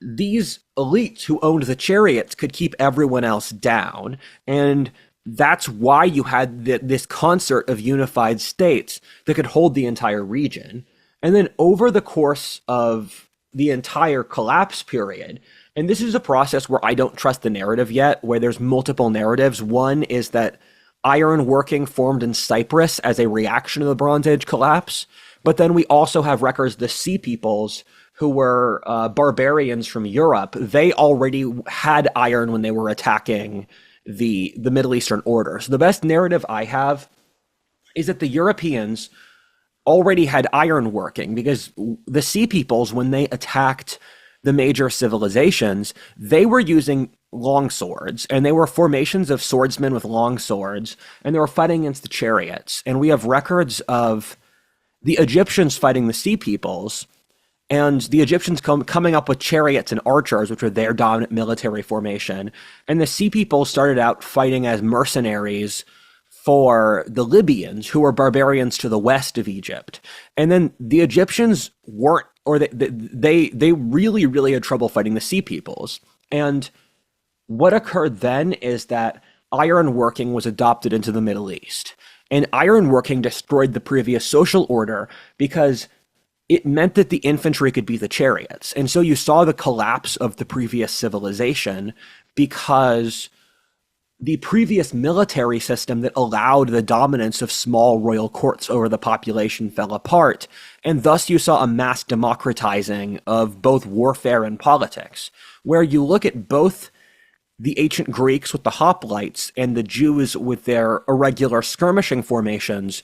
these elites who owned the chariots could keep everyone else down. And that's why you had this concert of unified states that could hold the entire region. And then over the course of the entire collapse period, and this is a process where I don't trust the narrative yet, where there's multiple narratives. One is that iron working formed in Cyprus as a reaction to the Bronze Age collapse. But then we also have records, the Sea Peoples, who were barbarians from Europe. They already had iron when they were attacking the Middle Eastern order. So the best narrative I have is that the Europeans already had iron working, because the Sea Peoples, when they attacked the major civilizations, they were using long swords, and they were formations of swordsmen with long swords, and they were fighting against the chariots. And we have records of the Egyptians fighting the Sea Peoples, and the Egyptians coming up with chariots and archers, which were their dominant military formation. And the Sea Peoples started out fighting as mercenaries for the Libyans, who were barbarians to the west of Egypt. And then the Egyptians weren't, or they really, really had trouble fighting the Sea Peoples. And what occurred then is that ironworking was adopted into the Middle East. And ironworking destroyed the previous social order because it meant that the infantry could be the chariots. And so you saw the collapse of the previous civilization because the previous military system that allowed the dominance of small royal courts over the population fell apart, and thus you saw a mass democratizing of both warfare and politics, where you look at both the ancient Greeks with the hoplites and the Jews with their irregular skirmishing formations.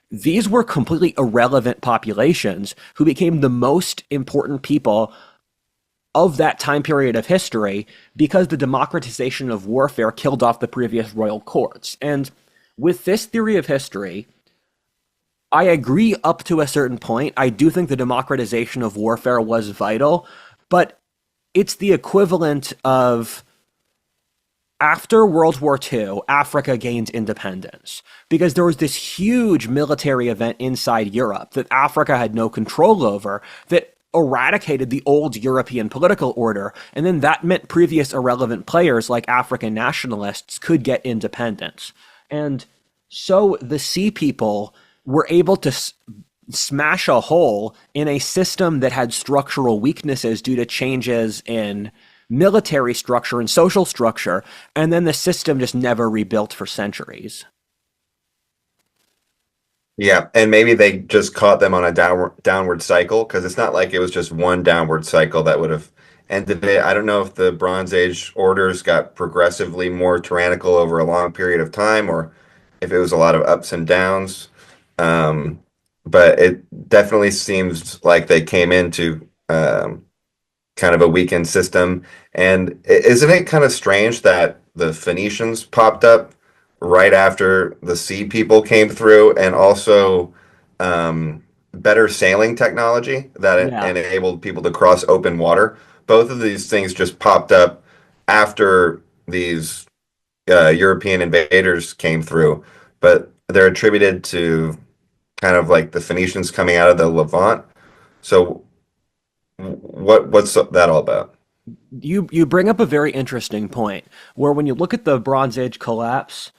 These were completely irrelevant populations who became the most important people of that time period of history because the democratization of warfare killed off the previous royal courts. And with this theory of history, I agree up to a certain point. I do think the democratization of warfare was vital, but it's the equivalent of after World War II, Africa gained independence because there was this huge military event inside Europe that Africa had no control over that eradicated the old European political order, and then that meant previous irrelevant players like African nationalists could get independence. And so the Sea People were able to smash a hole in a system that had structural weaknesses due to changes in military structure and social structure, and then the system just never rebuilt for centuries. Yeah, and maybe they just caught them on a downward cycle because it's not like it was just one downward cycle that would have ended it. I don't know if the Bronze Age orders got progressively more tyrannical over a long period of time or if it was a lot of ups and downs. Um, but it definitely seems like they came into kind of a weakened system. And isn't it kind of strange that the Phoenicians popped up right after the Sea People came through, and also better sailing technology that Yeah. enabled people to cross open water? Both of these things just popped up after these European invaders came through, but they're attributed to kind of like the Phoenicians coming out of the Levant. So what's that all about? You bring up a very interesting point where when you look at the Bronze Age collapse,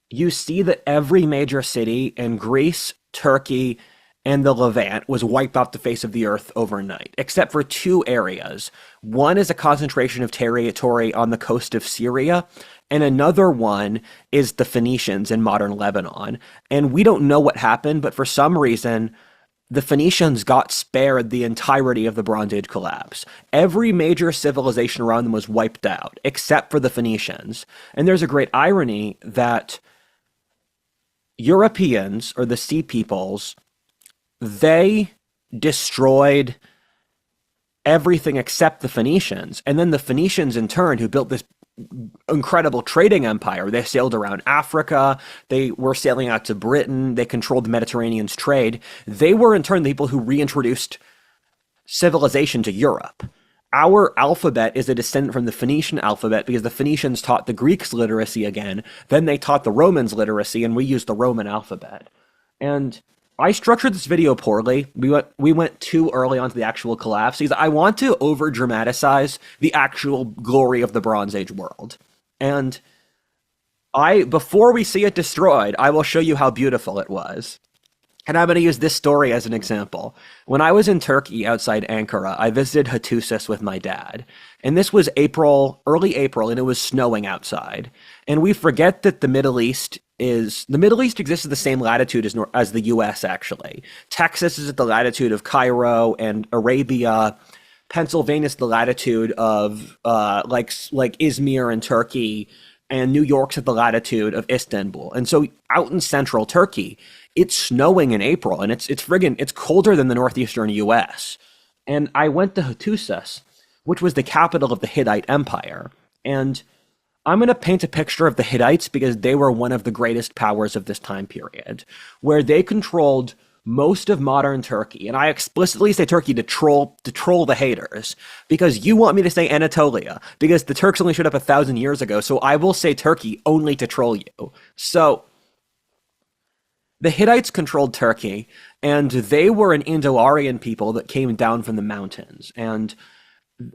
you see that every major city in Greece, Turkey, and the Levant was wiped off the face of the earth overnight, except for two areas. One is a concentration of territory on the coast of Syria, and another one is the Phoenicians in modern Lebanon. And we don't know what happened, but for some reason, the Phoenicians got spared the entirety of the Bronze Age collapse. Every major civilization around them was wiped out, except for the Phoenicians. And there's a great irony that Europeans, or the Sea Peoples, they destroyed everything except the Phoenicians. And then the Phoenicians, in turn, who built this incredible trading empire, they sailed around Africa, they were sailing out to Britain, they controlled the Mediterranean's trade. They were, in turn, the people who reintroduced civilization to Europe. Our alphabet is a descendant from the Phoenician alphabet because the Phoenicians taught the Greeks literacy again, then they taught the Romans literacy, and we used the Roman alphabet. And I structured this video poorly. We went too early onto the actual collapse because I want to over dramatize the actual glory of the Bronze Age world. And before we see it destroyed, I will show you how beautiful it was. And I'm going to use this story as an example. When I was in Turkey outside Ankara, I visited Hattusas with my dad. And this was early April, and it was snowing outside. And we forget that the Middle East exists at the same latitude as the US, actually. Texas is at the latitude of Cairo and Arabia. Pennsylvania is the latitude of like Izmir in Turkey, and New York's at the latitude of Istanbul. And so out in central Turkey, it's snowing in April, and it's colder than the northeastern US. And I went to Hattusas, which was the capital of the Hittite Empire. And I'm going to paint a picture of the Hittites because they were one of the greatest powers of this time period, where they controlled most of modern Turkey. And I explicitly say Turkey to troll the haters, because you want me to say Anatolia, because the Turks only showed up 1,000 years ago, so I will say Turkey only to troll you. So The Hittites controlled Turkey, and they were an Indo-Aryan people that came down from the mountains. And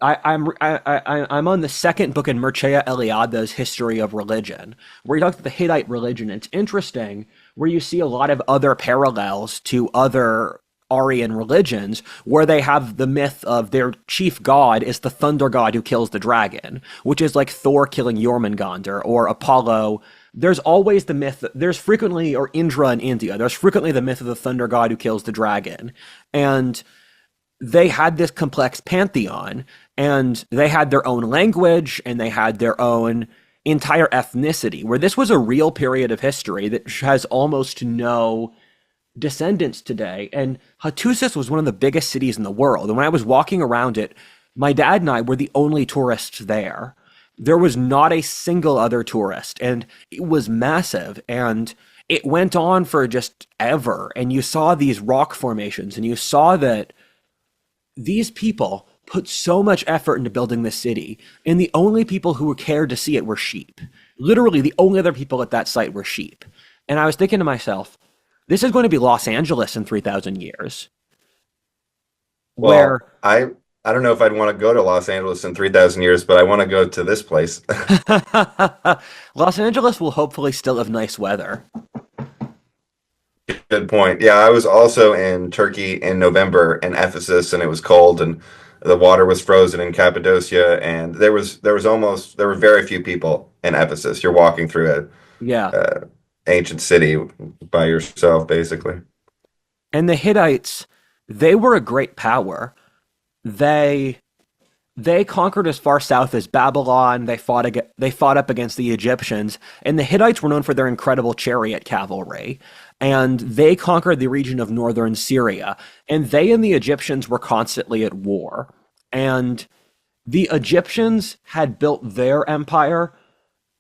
I'm on the second book in Mircea Eliade's History of Religion, where he talks about the Hittite religion. It's interesting where you see a lot of other parallels to other Aryan religions, where they have the myth of their chief god is the thunder god who kills the dragon, which is like Thor killing Jormungandr or Apollo. There's always the myth. There's frequently, or Indra in India. There's frequently the myth of the thunder god who kills the dragon, and they had this complex pantheon, and they had their own language, and they had their own entire ethnicity, where this was a real period of history that has almost no descendants today. And Hattusis was one of the biggest cities in the world. And when I was walking around it, my dad and I were the only tourists there. There was not a single other tourist, and it was massive. And it went on for just ever. And you saw these rock formations, and you saw that these people put so much effort into building this city, and the only people who cared to see it were sheep. Literally, the only other people at that site were sheep. And I was thinking to myself, this is going to be Los Angeles in 3,000 years. Where Well, I don't know if I'd want to go to Los Angeles in 3,000 years, but I want to go to this place. Los Angeles will hopefully still have nice weather. Good point. Yeah, I was also in Turkey in November in Ephesus, and it was cold, and the water was frozen in Cappadocia, and there were very few people in Ephesus. You're walking through Yeah. a ancient city by yourself, basically. And the Hittites, they were a great power. They they conquered as far south as Babylon. They fought up against the Egyptians, and the Hittites were known for their incredible chariot cavalry. And they conquered the region of northern Syria, and they and the Egyptians were constantly at war. And the Egyptians had built their empire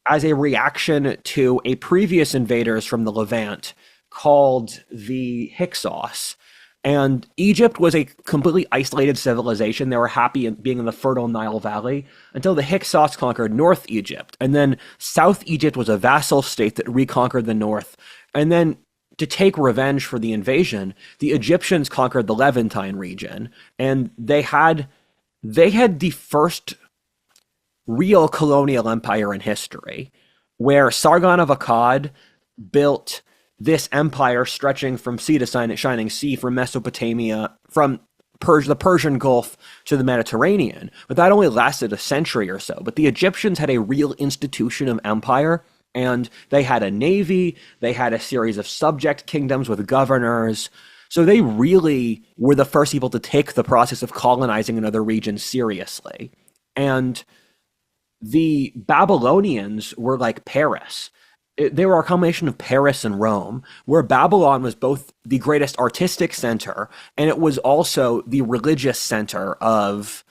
as a reaction to a previous invaders from the Levant called the Hyksos. And Egypt was a completely isolated civilization. They were happy in being in the fertile Nile Valley until the Hyksos conquered North Egypt. And then South Egypt was a vassal state that reconquered the North. And then to take revenge for the invasion, the Egyptians conquered the Levantine region. And they had the first real colonial empire in history, where Sargon of Akkad built this empire stretching from sea to shining sea, from Mesopotamia, from the Persian Gulf to the Mediterranean. But that only lasted a century or so. But the Egyptians had a real institution of empire, and they had a navy, they had a series of subject kingdoms with governors. So they really were the first people to take the process of colonizing another region seriously. And the Babylonians were like Paris. They were a combination of Paris and Rome, where Babylon was both the greatest artistic center and it was also the religious center of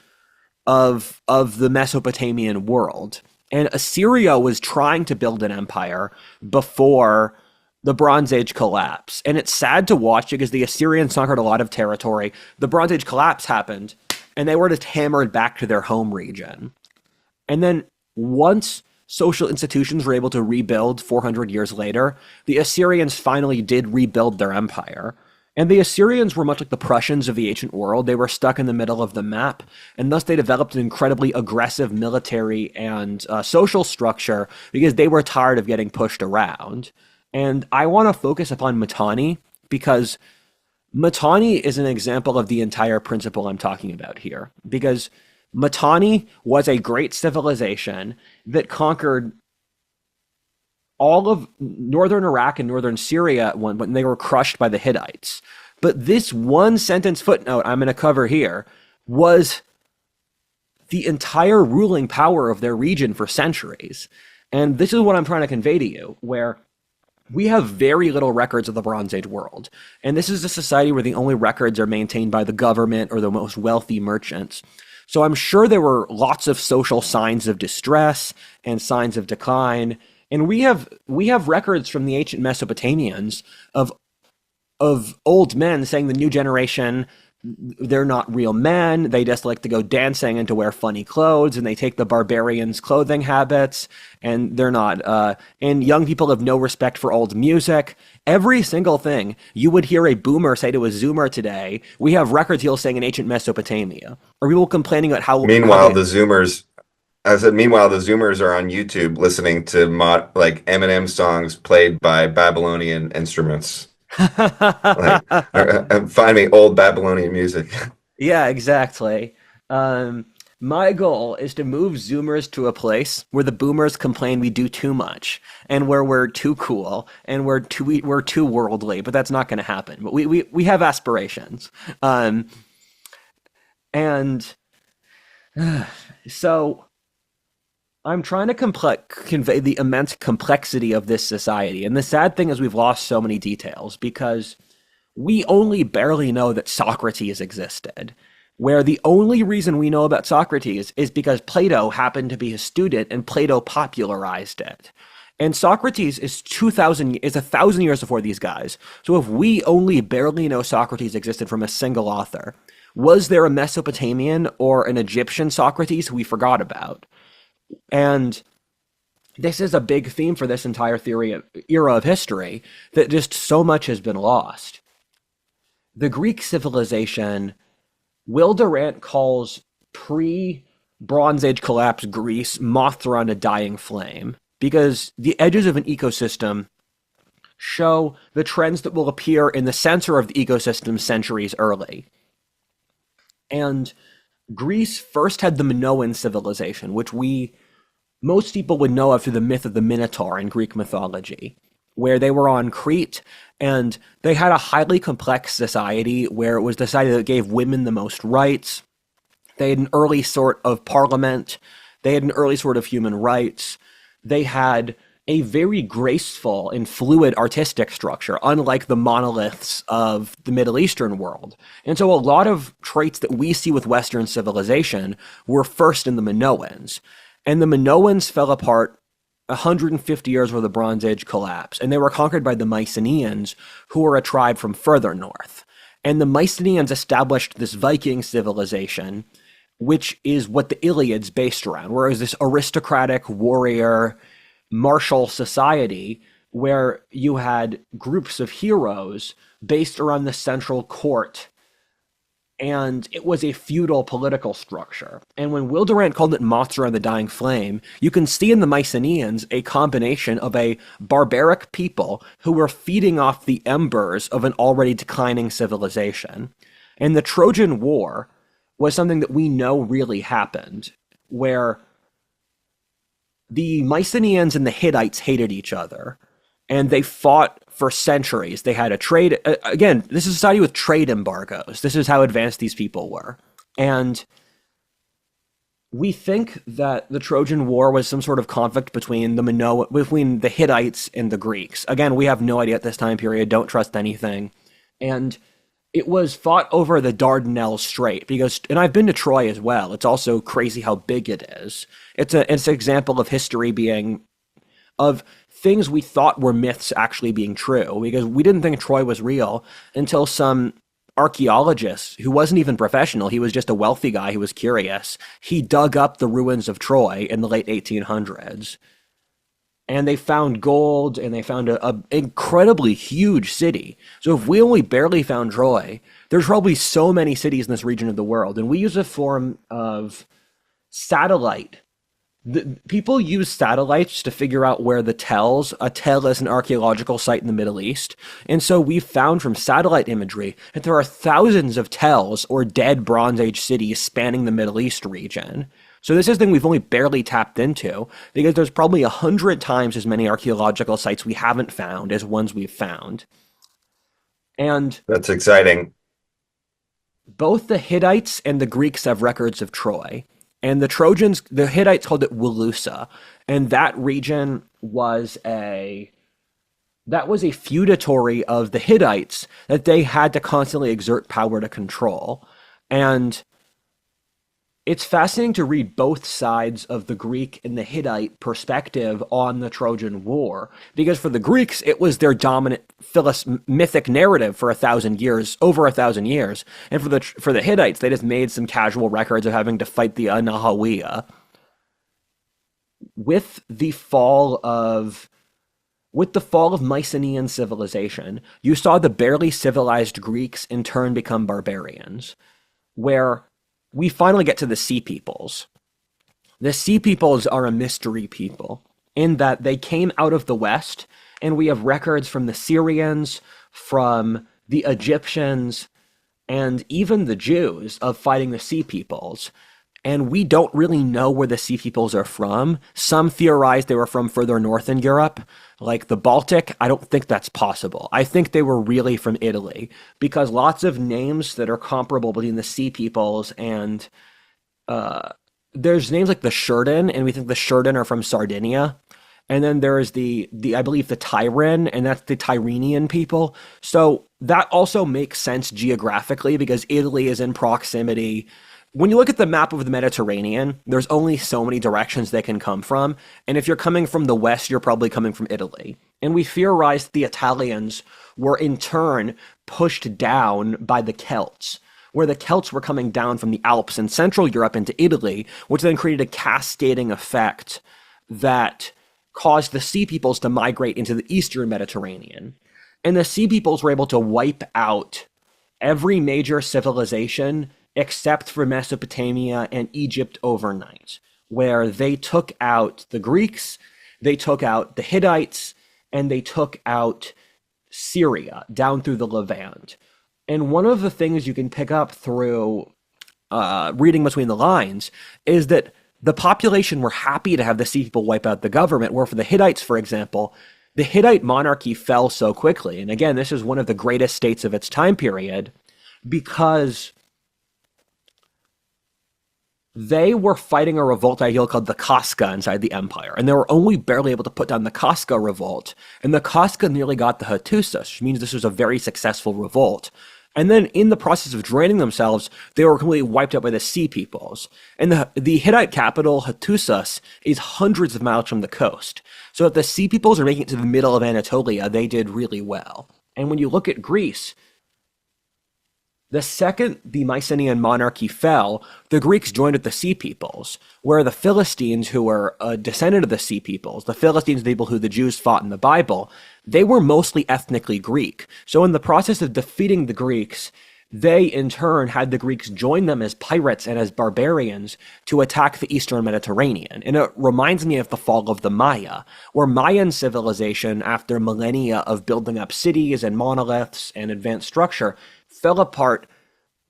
the Mesopotamian world. And Assyria was trying to build an empire before the Bronze Age collapse. And it's sad to watch because the Assyrians conquered a lot of territory. The Bronze Age collapse happened, and they were just hammered back to their home region. And then once social institutions were able to rebuild 400 years later, the Assyrians finally did rebuild their empire. And the Assyrians were much like the Prussians of the ancient world. They were stuck in the middle of the map, and thus they developed an incredibly aggressive military and social structure because they were tired of getting pushed around. And I want to focus upon Mitanni because Mitanni is an example of the entire principle I'm talking about here. Because Mitanni was a great civilization that conquered all of northern Iraq and northern Syria when they were crushed by the Hittites. But this one sentence footnote I'm going to cover here was the entire ruling power of their region for centuries. And this is what I'm trying to convey to you, where we have very little records of the Bronze Age world. And this is a society where the only records are maintained by the government or the most wealthy merchants. So I'm sure there were lots of social signs of distress and signs of decline. And we have records from the ancient Mesopotamians of old men saying the new generation they're not real men. They just like to go dancing and to wear funny clothes, and they take the barbarians' clothing habits, and they're not. And young people have no respect for old music. Every single thing you would hear a boomer say to a zoomer today, we have record deals saying in ancient Mesopotamia. Or people complaining about how Meanwhile, they. the Zoomers, I said, meanwhile, the Zoomers are on YouTube listening to like Eminem songs played by Babylonian instruments. Like, find me old Babylonian music. Yeah, exactly. Um, my goal is to move Zoomers to a place where the Boomers complain we do too much and where we're too cool and we're too worldly. But that's not going to happen. But we have aspirations, and so I'm trying to convey the immense complexity of this society. And the sad thing is we've lost so many details because we only barely know that Socrates existed, where the only reason we know about Socrates is because Plato happened to be his student and Plato popularized it. And Socrates is 1,000 years before these guys. So if we only barely know Socrates existed from a single author, was there a Mesopotamian or an Egyptian Socrates who we forgot about? And this is a big theme for this entire era of history, that just so much has been lost. The Greek civilization, Will Durant calls pre-Bronze Age collapse Greece moths around a dying flame, because the edges of an ecosystem show the trends that will appear in the center of the ecosystem centuries early. And Greece first had the Minoan civilization, which most people would know of through the myth of the Minotaur in Greek mythology, where they were on Crete and they had a highly complex society where it was the society that gave women the most rights. They had an early sort of parliament. They had an early sort of human rights. They had a very graceful and fluid artistic structure, unlike the monoliths of the Middle Eastern world. And so a lot of traits that we see with Western civilization were first in the Minoans. And the Minoans fell apart 150 years before the Bronze Age collapse, and they were conquered by the Mycenaeans, who were a tribe from further north. And the Mycenaeans established this Viking civilization, which is what the Iliad's based around, where it was this aristocratic warrior martial society where you had groups of heroes based around the central court, and it was a feudal political structure. And when Will Durant called it moths around the dying flame, you can see in the Mycenaeans a combination of a barbaric people who were feeding off the embers of an already declining civilization. And the Trojan War was something that we know really happened, where the Mycenaeans and the Hittites hated each other, and they fought for centuries. They had a trade. Again, this is a society with trade embargoes. This is how advanced these people were. And we think that the Trojan War was some sort of conflict between between the Hittites and the Greeks. Again, we have no idea at this time period. Don't trust anything. And it was fought over the Dardanelles Strait and I've been to Troy as well. It's also crazy how big it is. It's an example of history of things we thought were myths actually being true, because we didn't think Troy was real until some archaeologist who wasn't even professional. He was just a wealthy guy who was curious. He dug up the ruins of Troy in the late 1800s. And they found gold, and they found a incredibly huge city. So if we only barely found Troy, there's probably so many cities in this region of the world. And we use a form of satellite. People use satellites to figure out where a tell is an archaeological site in the Middle East. And so we've found from satellite imagery that there are thousands of tells or dead Bronze Age cities spanning the Middle East region. So this is a thing we've only barely tapped into, because there's probably 100 times as many archaeological sites we haven't found as ones we've found. And That's exciting. both the Hittites and the Greeks have records of Troy. And the Hittites called it Wilusa. And that region was a feudatory of the Hittites that they had to constantly exert power to control. And it's fascinating to read both sides of the Greek and the Hittite perspective on the Trojan War, because for the Greeks, it was their dominant mythic narrative for 1,000 years, over 1,000 years, and for the Hittites, they just made some casual records of having to fight the Anahawiya. With the fall of with the fall of Mycenaean civilization, you saw the barely civilized Greeks in turn become barbarians, where we finally get to the Sea Peoples. The Sea Peoples are a mystery people in that they came out of the West, and we have records from the Syrians, from the Egyptians, and even the Jews of fighting the Sea Peoples. And we don't really know where the Sea Peoples are from. Some theorize they were from further north in Europe, like the Baltic. I don't think that's possible. I think they were really from Italy, because lots of names that are comparable between the Sea Peoples and there's names like the Shurden, and we think the Shurden are from Sardinia. And then there is the I believe the Tyran, and that's the Tyrrhenian people. So that also makes sense geographically because Italy is in proximity. When you look at the map of the Mediterranean, there's only so many directions they can come from. And if you're coming from the west, you're probably coming from Italy. And we theorized the Italians were in turn pushed down by the Celts, where the Celts were coming down from the Alps in Central Europe into Italy, which then created a cascading effect that caused the Sea Peoples to migrate into the Eastern Mediterranean. And the Sea Peoples were able to wipe out every major civilization except for Mesopotamia and Egypt overnight, where they took out the Greeks, they took out the Hittites, and they took out Syria down through the Levant. And one of the things you can pick up through reading between the lines is that the population were happy to have the Sea People wipe out the government, where for the Hittites, for example, the Hittite monarchy fell so quickly. And again, this is one of the greatest states of its time period because they were fighting a revolt ideal called the Casca inside the empire, and they were only barely able to put down the Casca revolt, and the Casca nearly got the Hattusas, which means this was a very successful revolt. And then in the process of draining themselves, they were completely wiped out by the Sea Peoples. And the Hittite capital, Hattusas, is hundreds of miles from the coast. So if the Sea Peoples are making it to the middle of Anatolia, they did really well. And when you look at Greece, the second the Mycenaean monarchy fell, the Greeks joined with the Sea Peoples, where the Philistines, who were a descendant of the Sea Peoples, the Philistines, the people who the Jews fought in the Bible, they were mostly ethnically Greek. So in the process of defeating the Greeks, they in turn had the Greeks join them as pirates and as barbarians to attack the Eastern Mediterranean. And it reminds me of the fall of the Maya, where Mayan civilization, after millennia of building up cities and monoliths and advanced structure, fell apart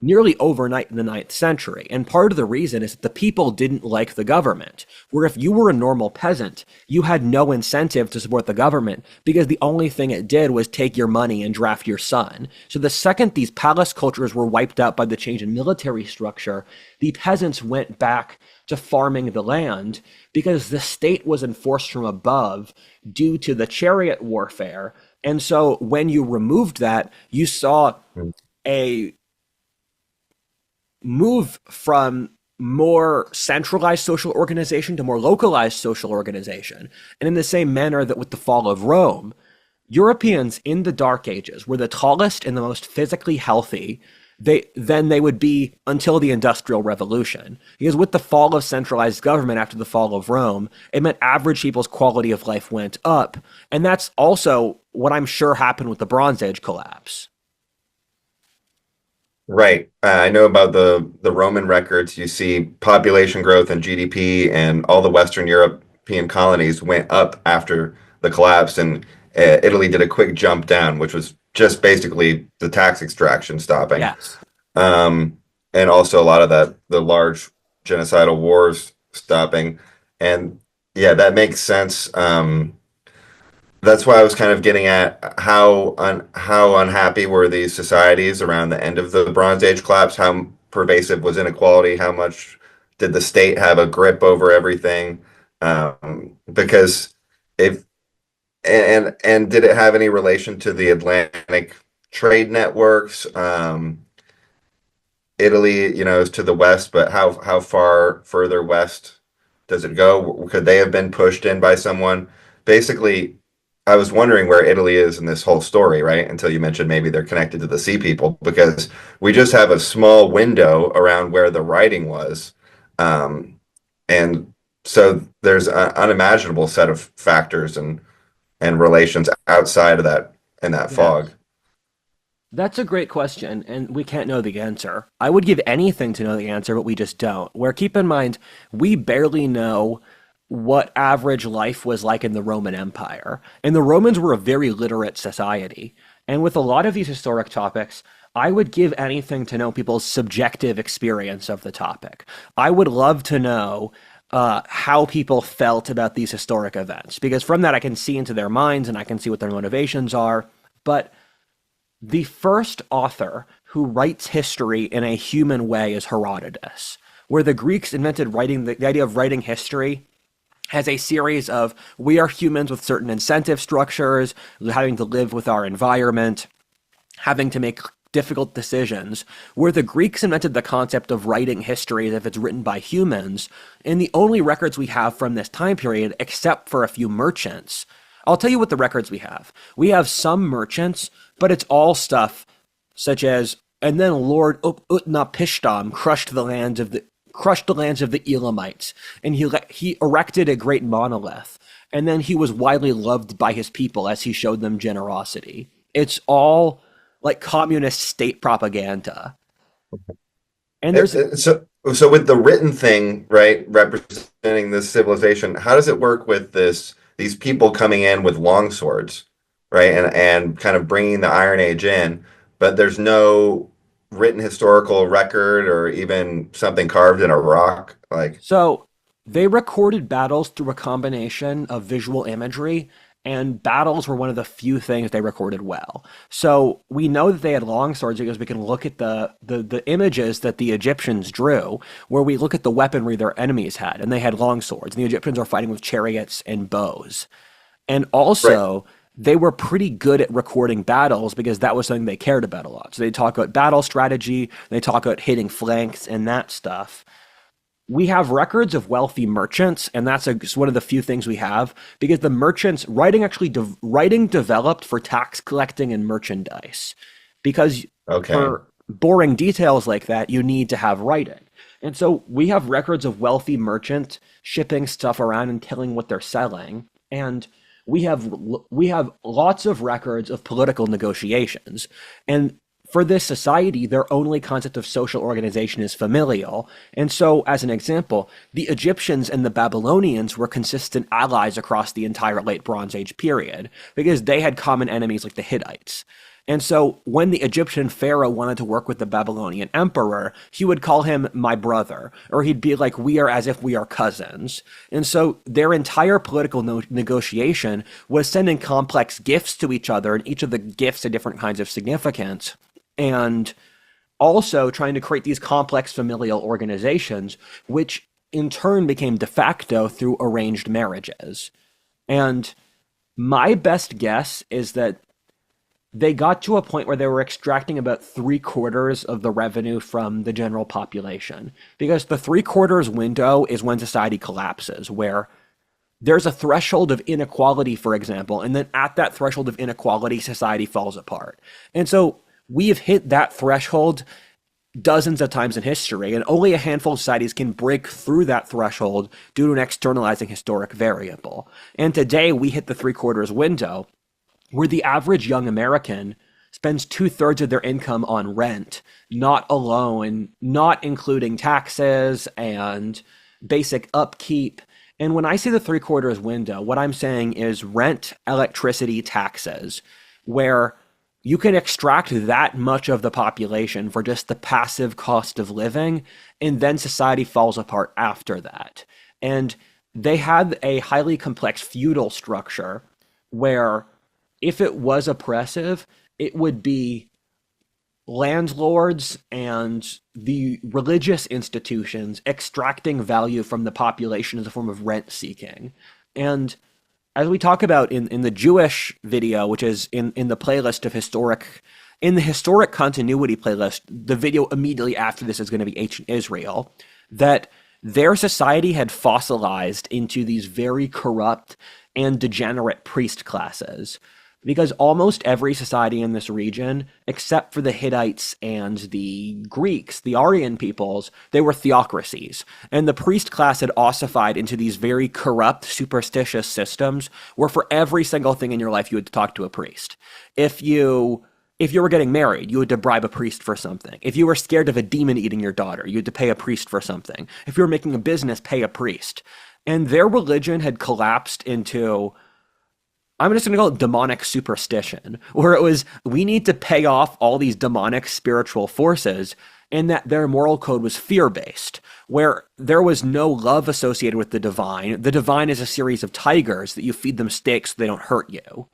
nearly overnight in the ninth century. And part of the reason is that the people didn't like the government, where if you were a normal peasant, you had no incentive to support the government because the only thing it did was take your money and draft your son. So the second these palace cultures were wiped out by the change in military structure, the peasants went back to farming the land because the state was enforced from above due to the chariot warfare. And so when you removed that, you saw a move from more centralized social organization to more localized social organization. And in the same manner that with the fall of Rome, Europeans in the Dark Ages were the tallest and the most physically healthy they would be until the Industrial Revolution. Because with the fall of centralized government after the fall of Rome, it meant average people's quality of life went up. And that's also what I'm sure happened with the Bronze Age collapse. Right. I know about the Roman records. You see population growth and GDP, and all the Western European colonies went up after the collapse, and Italy did a quick jump down, which was just basically the tax extraction stopping, Yes. um, and also a lot of the large genocidal wars stopping. And yeah, that makes sense. That's why I was kind of getting at how unhappy were these societies around the end of the Bronze Age collapse? How pervasive was inequality? How much did the state have a grip over everything? Because if and did it have any relation to the Atlantic trade networks? Italy, is to the west, but how far further west does it go? Could they have been pushed in by someone? Basically, I was wondering where Italy is in this whole story, right? Until you mentioned maybe they're connected to the Sea People, because we just have a small window around where the writing was. Um, and so there's an unimaginable set of factors and relations outside of that in that fog. Yes. That's a great question, and we can't know the answer. I would give anything to know the answer, but we just don't. Where keep in mind, we barely know what average life was like in the Roman Empire. And the Romans were a very literate society. And with a lot of these historic topics, I would give anything to know people's subjective experience of the topic. I would love to know how people felt about these historic events, because from that I can see into their minds and I can see what their motivations are. But the first author who writes history in a human way is Herodotus, where the Greeks invented writing, the idea of writing history has a series of we are humans with certain incentive structures, having to live with our environment, having to make difficult decisions, where the Greeks invented the concept of writing history as if it's written by humans, and the only records we have from this time period, except for a few merchants. I'll tell you what the records we have. We have some merchants, but it's all stuff such as, and then Lord Utnapishtim crushed the lands of the Elamites, and he erected a great monolith, and then he was widely loved by his people as he showed them generosity. It's all like communist state propaganda. And there's So with the written thing, right, representing this civilization, how does it work with these people coming in with long swords, right, and kind of bringing the Iron Age in, but there's no written historical record or even something carved in a rock, like So they recorded battles through a combination of visual imagery, and battles were one of the few things they recorded well. So we know that they had long swords because we can look at the images that the Egyptians drew, where we look at the weaponry their enemies had, and they had long swords, and the Egyptians are fighting with chariots and bows. And right. also, they were pretty good at recording battles because that was something they cared about a lot. So they talk about battle strategy, they talk about hitting flanks and that stuff. We have records of wealthy merchants, and that's just one of the few things we have because the merchants writing developed for tax collecting and merchandise. Because Okay. for boring details like that, you need to have writing. And so we have records of wealthy merchants shipping stuff around and telling what they're selling, and we have lots of records of political negotiations. And for this society, their only concept of social organization is familial. And so, as an example, the Egyptians and the Babylonians were consistent allies across the entire Late Bronze Age period because they had common enemies like the Hittites. And so, when the Egyptian pharaoh wanted to work with the Babylonian emperor, he would call him my brother, or he'd be like, we are as if we are cousins. And so, their entire political negotiation was sending complex gifts to each other, and each of the gifts had different kinds of significance, and also trying to create these complex familial organizations, which in turn became de facto through arranged marriages. And my best guess is that they got to a point where they were extracting about three-quarters of the revenue from the general population. Because the three-quarters window is when society collapses, where there's a threshold of inequality, for example, and then at that threshold of inequality, society falls apart. And so we've hit that threshold dozens of times in history, and only a handful of societies can break through that threshold due to an externalizing historic variable. And today we hit the three-quarters window, where the average young American spends two-thirds of their income on rent, not alone, not including taxes and basic upkeep. And when I say the three-quarters window, what I'm saying is rent, electricity, taxes, where you can extract that much of the population for just the passive cost of living, and then society falls apart after that. And they had a highly complex feudal structure where if it was oppressive, it would be landlords and the religious institutions extracting value from the population as a form of rent seeking. And as we talk about in the Jewish video, which is in the playlist of historic in the historic continuity playlist, the video immediately after this is going to be ancient Israel, that their society had fossilized into these very corrupt and degenerate priest classes. Because almost every society in this region, except for the Hittites and the Greeks, the Aryan peoples, they were theocracies. And the priest class had ossified into these very corrupt, superstitious systems where for every single thing in your life you had to talk to a priest. If you were getting married, you had to bribe a priest for something. If you were scared of a demon eating your daughter, you had to pay a priest for something. If you were making a business, pay a priest. And their religion had collapsed into, I'm just going to call it demonic superstition, where it was, we need to pay off all these demonic spiritual forces, and that their moral code was fear-based, where there was no love associated with the divine. The divine is a series of tigers that you feed them steaks so they don't hurt you.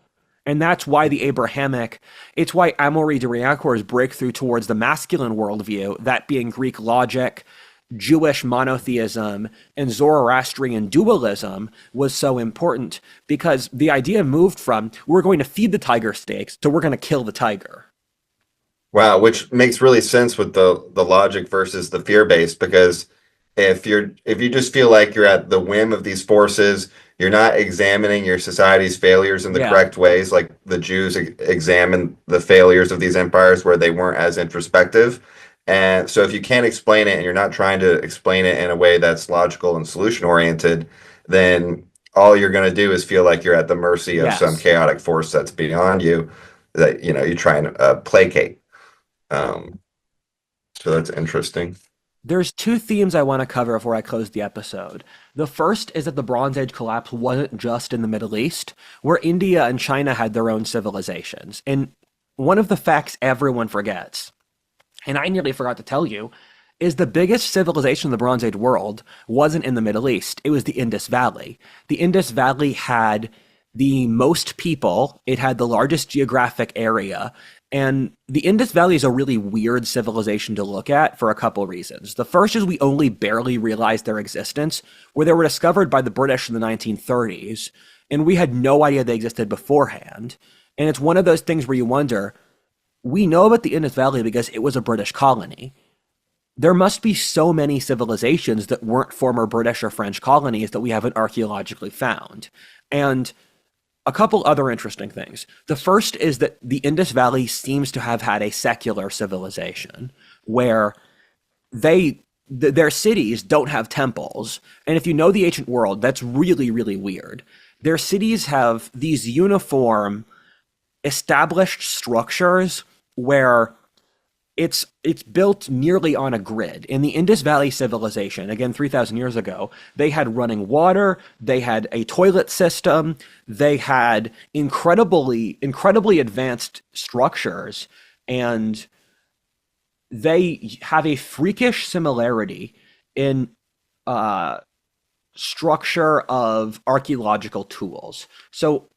And that's why it's why Amaury de Riancourt's breakthrough towards the masculine worldview, that being Greek logic, Jewish monotheism, and Zoroastrian dualism, was so important, because the idea moved from, we're going to feed the tiger steaks to we're going to kill the tiger. Wow, which makes really sense with the logic versus the fear-based, because if you just feel like you're at the whim of these forces, you're not examining your society's failures in the Yeah. correct ways, like the Jews examined the failures of these empires where they weren't as introspective. And so if you can't explain it and you're not trying to explain it in a way that's logical and solution oriented, then all you're going to do is feel like you're at the mercy of some Yes. chaotic force that's beyond you that you try and placate. Um, so that's interesting. There's two themes I want to cover before I close the episode. The first is that the Bronze Age collapse wasn't just in the Middle East, where India and China had their own civilizations. And one of the facts everyone forgets, and I nearly forgot to tell you, is the biggest civilization in the Bronze Age world wasn't in the Middle East. It was the Indus Valley. The Indus Valley had the most people, it had the largest geographic area, and the Indus Valley is a really weird civilization to look at for a couple reasons. The first is we only barely realized their existence, where they were discovered by the British in the 1930s, and we had no idea they existed beforehand. And it's one of those things where you wonder, we know about the Indus Valley because it was a British colony. There must be so many civilizations that weren't former British or French colonies that we haven't archaeologically found. And a couple other interesting things. The first is that the Indus Valley seems to have had a secular civilization where their cities don't have temples. And if you know the ancient world, that's really, really weird. Their cities have these uniform, established structures where it's built nearly on a grid. In the Indus Valley civilization, again 3,000 years ago, they had running water, they had a toilet system, they had incredibly advanced structures, and they have a freakish similarity in structure of archaeological tools. So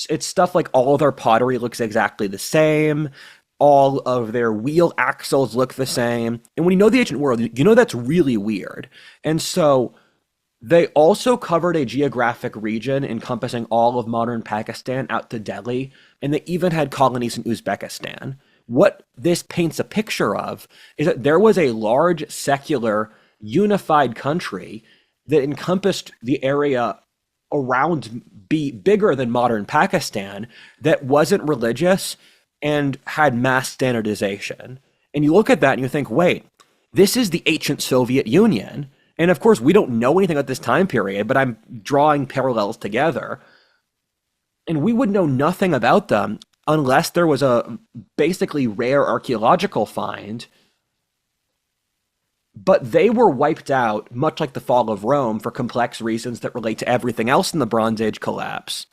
it's stuff like all of their pottery looks exactly the same. All of their wheel axles look the same. And when you know the ancient world, you know that's really weird. And so they also covered a geographic region encompassing all of modern Pakistan out to Delhi, and they even had colonies in Uzbekistan. What this paints a picture of is that there was a large, secular, unified country that encompassed the area around, bigger than modern Pakistan, that wasn't religious and had mass standardization. And you look at that and you think, wait, this is the ancient Soviet Union. And of course, we don't know anything about this time period, but I'm drawing parallels together. And we would know nothing about them unless there was a basically rare archaeological find. But they were wiped out, much like the fall of Rome, for complex reasons that relate to everything else in the Bronze Age collapse.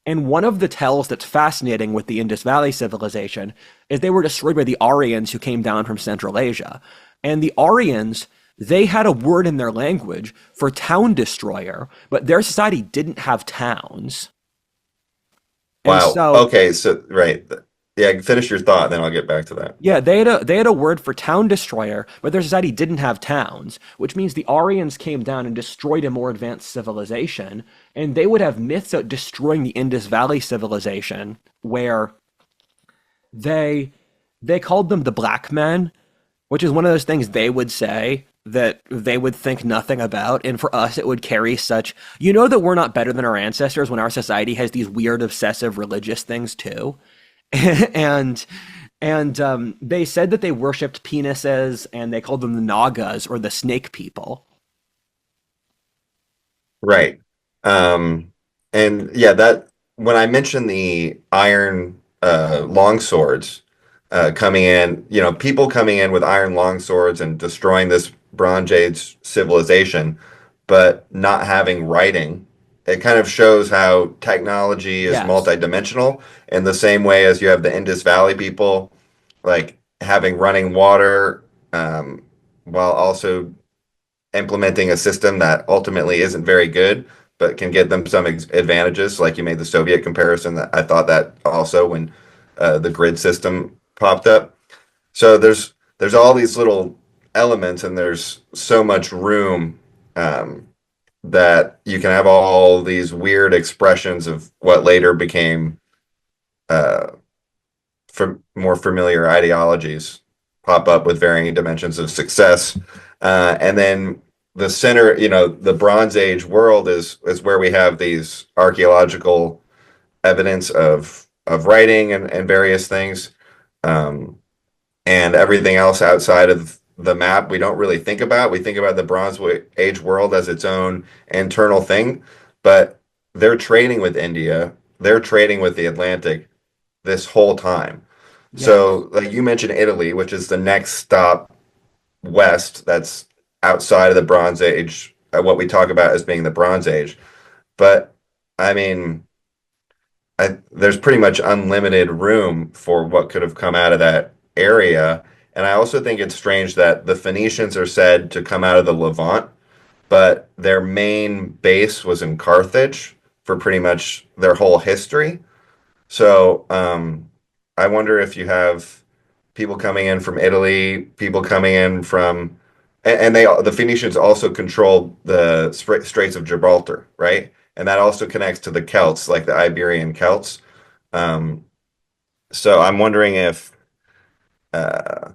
And one of the tells that's fascinating with the Indus Valley civilization is they were destroyed by the Aryans who came down from Central Asia. And the Aryans, they had a word in their language for town destroyer, but their society didn't have towns. And Wow. so, Okay. So, right. Yeah, finish your thought, then I'll get back to that. yeah, they had a word for town destroyer, but their society didn't have towns, which means the Aryans came down and destroyed a more advanced civilization, and they would have myths about destroying the Indus Valley civilization, where they They called them the black men, which is one of those things they would say that they would think nothing about. And for us, it would carry such, you know, that we're not better than our ancestors when our society has these weird, obsessive religious things too. and they said that they worshipped penises and they called them the Nagas or the snake people. Right. And yeah, that when I mentioned the iron long swords coming in, people coming in with iron long swords and destroying this Bronze Age civilization, but not having writing, it kind of shows how technology is Yes. multidimensional in the same way as you have the Indus Valley people like having running water while also implementing a system that ultimately isn't very good, but can get them some advantages. Like you made the Soviet comparison, that I thought that also when the grid system popped up. So there's all these little elements, and there's so much room that you can have all these weird expressions of what later became uh, more familiar ideologies pop up with varying dimensions of success. And then the center, the Bronze Age world is where we have these archaeological evidence of writing and various things. Um, and everything else outside of the map we don't really think about. We think about the Bronze Age world as its own internal thing, but they're trading with India, they're trading with the Atlantic this whole time. Yes. So, like you mentioned Italy, which is the next stop west that's outside of the Bronze Age, what we talk about as being the Bronze Age. But I mean, there's pretty much unlimited room for what could have come out of that area. And I also think it's strange that the Phoenicians are said to come out of the Levant, but their main base was in Carthage for pretty much their whole history. So I wonder if you have people coming in from Italy, people coming in from, and the Phoenicians also controlled the Straits of Gibraltar, right? And that also connects to the Celts, like the Iberian Celts. Um, so I'm wondering if, uh,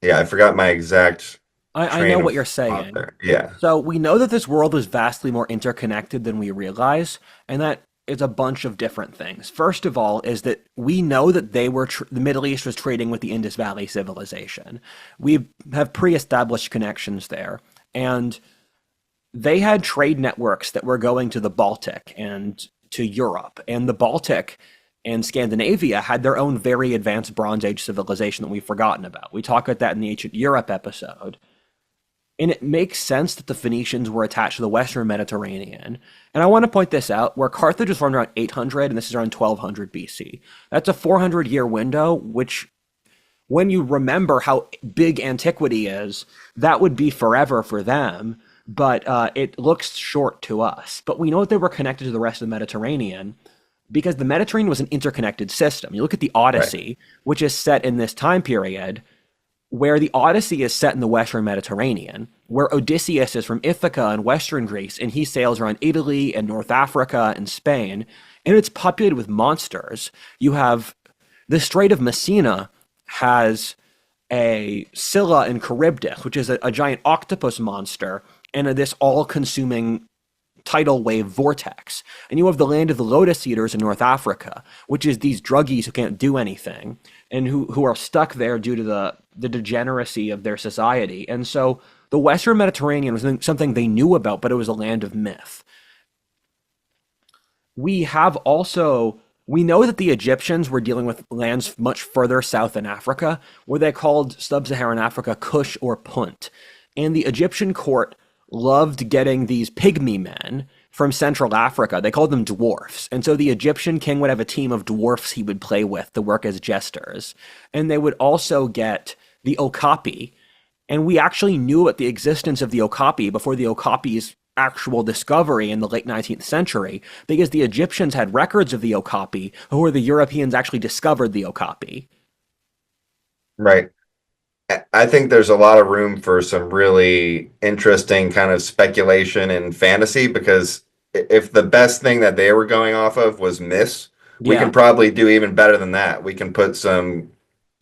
yeah, I forgot my exact I know train what of you're thought saying. there. Yeah, So we know that this world is vastly more interconnected than we realize, and that is a bunch of different things. First of all, is that we know that the Middle East was trading with the Indus Valley civilization. We have pre-established connections there, and they had trade networks that were going to the Baltic and to Europe, and the Baltic and Scandinavia had their own very advanced Bronze Age civilization that we've forgotten about. We talk about that in the Ancient Europe episode. And it makes sense that the Phoenicians were attached to the Western Mediterranean. And I want to point this out where Carthage was formed around 800 and this is around 1200 BC. That's a 400-year window, which, when you remember how big antiquity is, that would be forever for them. But it looks short to us. But we know that they were connected to the rest of the Mediterranean because the Mediterranean was an interconnected system. You look at the right, Odyssey, which is set in this time period where the Odyssey is set in the Western Mediterranean, where Odysseus is from Ithaca in Western Greece, and he sails around Italy and North Africa and Spain, and it's populated with monsters. You have the Strait of Messina has a Scylla and Charybdis, which is a giant octopus monster, and this all-consuming tidal wave vortex. And you have the land of the lotus eaters in North Africa, which is these druggies who can't do anything and who are stuck there due to the degeneracy of their society. And so the Western Mediterranean was something they knew about, but it was a land of myth. We have also we know that the Egyptians were dealing with lands much further south in Africa, where they called sub-Saharan Africa Kush or Punt. And the Egyptian court loved getting these pygmy men from Central Africa. They called them dwarfs. And so the Egyptian king would have a team of dwarfs he would play with to work as jesters. And they would also get the Okapi. And we actually knew about the existence of the Okapi before the Okapi's actual discovery in the late 19th century, because the Egyptians had records of the Okapi, where the Europeans actually discovered the Okapi. right. I think there's a lot of room for some really interesting kind of speculation and fantasy because if the best thing that they were going off of was myths, we can Yeah. probably do even better than that. We can put some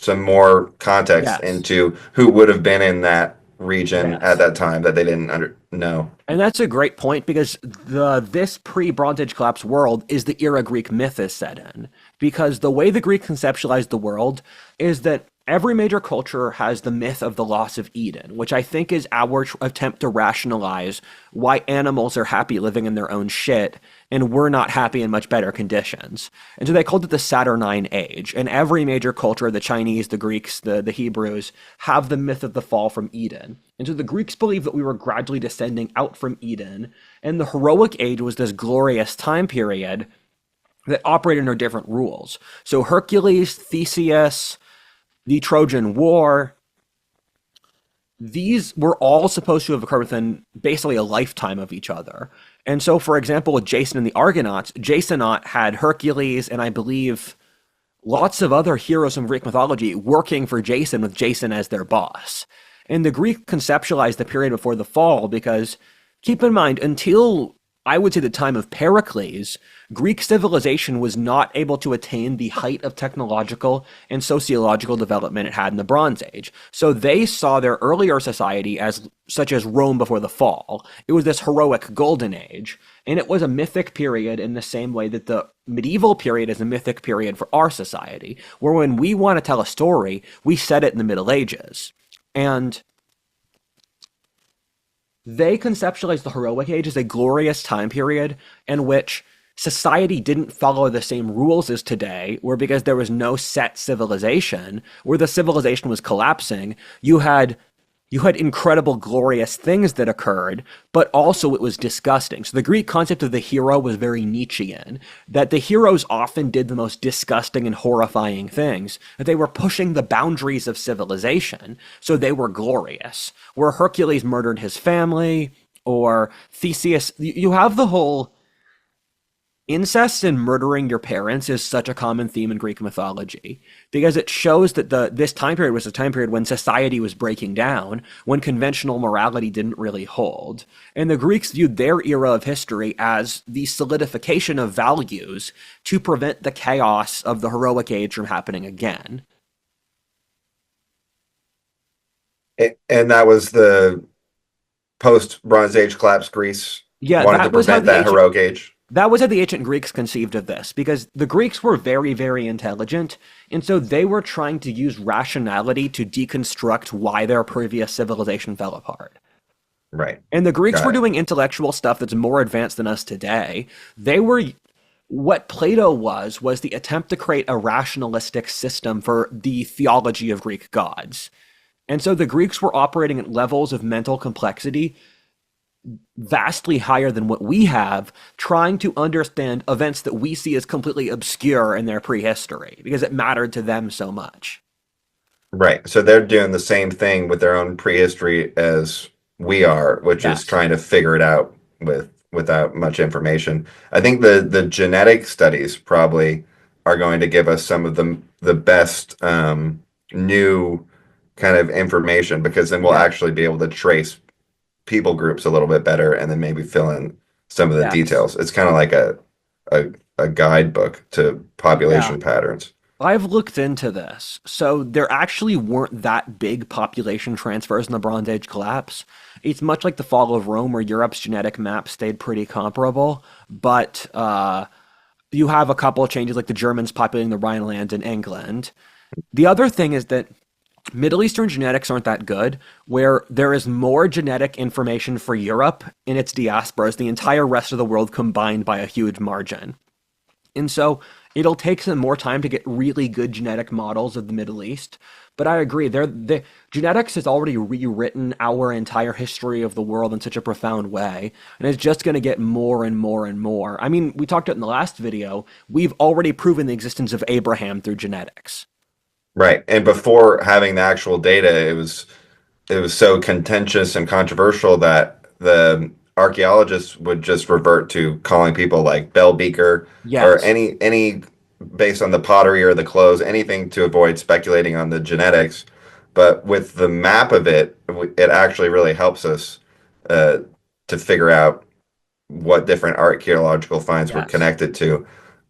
some more context Yes. into who would have been in that region at Yes. that time that they didn't know. And that's a great point because this pre-Bronze Age collapse world is the era Greek myth is set in. Because the way the Greeks conceptualized the world is that every major culture has the myth of the loss of Eden, which I think is our attempt to rationalize why animals are happy living in their own shit and we're not happy in much better conditions. And so they called it the Saturnine Age. And every major culture, the Chinese, the Greeks, the Hebrews, have the myth of the fall from Eden. And so the Greeks believed that we were gradually descending out from Eden. And the heroic age was this glorious time period that operated under different rules. So Hercules, Theseus, the Trojan War, these were all supposed to have occurred within basically a lifetime of each other. And so, for example, with Jason and the Argonauts, Jasonaut had Hercules and I believe lots of other heroes from Greek mythology working for Jason with Jason as their boss. And the Greek conceptualized the period before the fall because keep in mind, until I would say the time of Pericles, Greek civilization was not able to attain the height of technological and sociological development it had in the Bronze Age. So they saw their earlier society as such as Rome before the fall. It was this heroic golden age, and it was a mythic period in the same way that the medieval period is a mythic period for our society, where when we want to tell a story, we set it in the Middle Ages. And they conceptualized the heroic age as a glorious time period in which society didn't follow the same rules as today, where because there was no set civilization, where the civilization was collapsing, you had incredible glorious things that occurred, but also it was disgusting. So the Greek concept of the hero was very Nietzschean, that the heroes often did the most disgusting and horrifying things, that they were pushing the boundaries of civilization, so they were glorious. Where Hercules murdered his family, or Theseus, you have the whole incest and murdering your parents is such a common theme in Greek mythology because it shows that this time period was a time period when society was breaking down, when conventional morality didn't really hold. And the Greeks viewed their era of history as the solidification of values to prevent the chaos of the heroic age from happening again. And that was the post Bronze Age collapse Greece Yeah, wanted to prevent that heroic age. that was how the ancient Greeks conceived of this, because the Greeks were very, very intelligent, and so they were trying to use rationality to deconstruct why their previous civilization fell apart. Right. And the Greeks were Got it. doing intellectual stuff that's more advanced than us today. They were what Plato was the attempt to create a rationalistic system for the theology of Greek gods. And so the Greeks were operating at levels of mental complexity vastly higher than what we have, trying to understand events that we see as completely obscure in their prehistory because it mattered to them so much. Right. So they're doing the same thing with their own prehistory as we are, which is Yes. trying to figure it out without much information. I think the genetic studies probably are going to give us some of the best new kind of information because then we'll Yeah. actually be able to trace people groups a little bit better and then maybe fill in some of the Yes. details. It's kind of like a guidebook to Yeah. population patterns. I've looked into this. So there actually weren't that big population transfers in the Bronze Age collapse. It's much like the fall of Rome, where Europe's genetic map stayed pretty comparable, but you have a couple of changes, like the Germans populating the Rhineland in England. The other thing is that Middle Eastern genetics aren't that good, where there is more genetic information for Europe in its diaspora as the entire rest of the world combined by a huge margin. And so it'll take some more time to get really good genetic models of the Middle East. But I agree, the genetics has already rewritten our entire history of the world in such a profound way, and it's just going to get more and more and more. I mean, we talked about in the last video, we've already proven the existence of Abraham through genetics. Right. And before having the actual data, it was so contentious and controversial that the archaeologists would just revert to calling people like Bell Beaker or Yes, any based on the pottery or the clothes, anything to avoid speculating on the genetics. But with the map of it, it actually really helps us uh, to figure out what different archaeological finds were yes, connected to.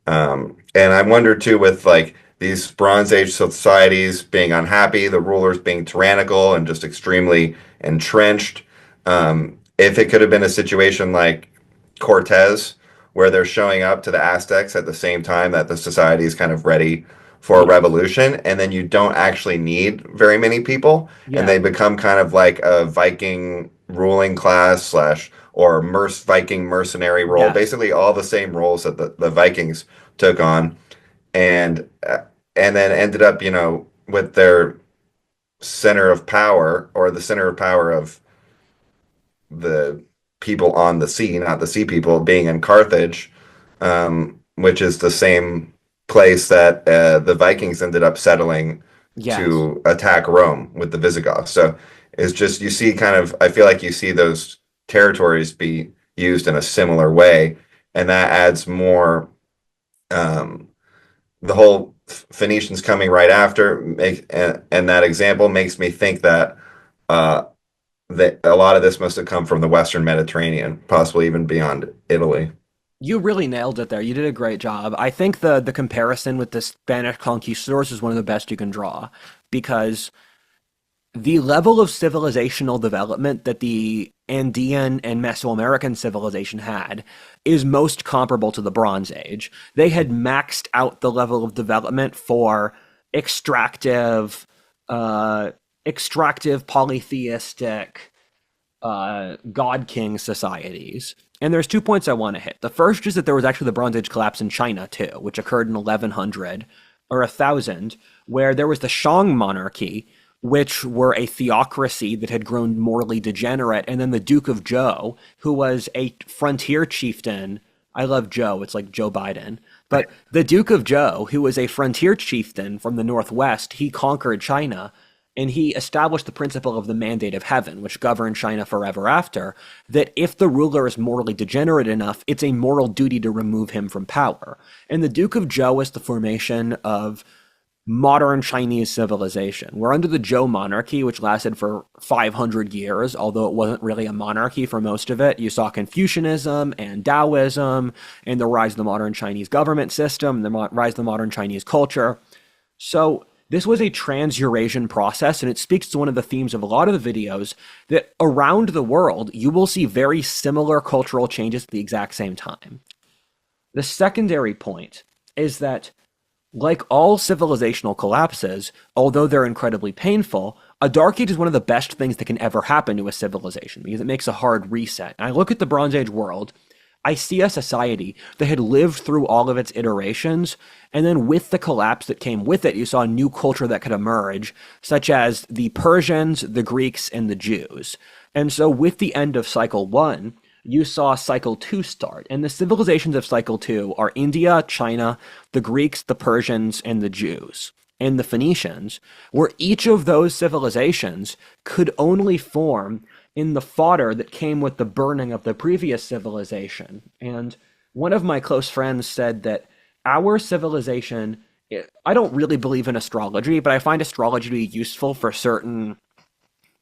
And I wonder too with like these Bronze Age societies being unhappy, the rulers being tyrannical and just extremely entrenched. If it could have been a situation like Cortez, where they're showing up to the Aztecs at the same time that the society is kind of ready for a Yes. revolution, and then you don't actually need very many people, and Yeah. they become kind of like a Viking ruling class slash or Viking mercenary role, Yes. basically all the same roles that the Vikings took on, and and then ended up, with their center of power or the center of power of the people on the sea, not the sea people, being in Carthage, which is the same place that the Vikings ended up settling Yes. to attack Rome with the Visigoths. So it's just, you see kind of, I feel like you see those territories be used in a similar way, and that adds more. Um, the whole Phoenicians coming right after, and that example makes me think uh, that a lot of this must have come from the Western Mediterranean, possibly even beyond Italy. You really nailed it there. You did a great job. I think the comparison with the Spanish conquistadors is one of the best you can draw because the level of civilizational development that the Andean and Mesoamerican civilization had is most comparable to the Bronze Age. They had maxed out the level of development for extractive, uh, extractive polytheistic god king societies. And there's 2 points I want to hit. The first is that there was actually the Bronze Age collapse in China too, which occurred in 1100 or 1000, where there was the Shang monarchy, which were a theocracy that had grown morally degenerate, and then the Duke of Zhou, who was a frontier chieftain. I love Joe, it's like Joe Biden. But the Duke of Zhou, who was a frontier chieftain from the northwest, he conquered China and he established the principle of the mandate of heaven, which governed China forever after, that if the ruler is morally degenerate enough, it's a moral duty to remove him from power. And the Duke of Zhou is the formation of modern Chinese civilization. We're under the Zhou monarchy, which lasted for 500 years, although it wasn't really a monarchy for most of it. You saw Confucianism and Taoism and the rise of the modern Chinese government system, the rise of the modern Chinese culture. So this was a trans-Eurasian process, and it speaks to one of the themes of a lot of the videos that around the world, you will see very similar cultural changes at the exact same time. The secondary point is that like all civilizational collapses, although they're incredibly painful, a dark age is one of the best things that can ever happen to a civilization because it makes a hard reset. And I look at the Bronze Age world, I see a society that had lived through all of its iterations, and then with the collapse that came with it, you saw a new culture that could emerge, such as the Persians, the Greeks, and the Jews. And so with the end of cycle one, you saw cycle two start. And the civilizations of cycle two are India, China, the Greeks, the Persians, and the Jews, and the Phoenicians, where each of those civilizations could only form in the fodder that came with the burning of the previous civilization. And one of my close friends said that our civilization, I don't really believe in astrology, but I find astrology to be useful for certain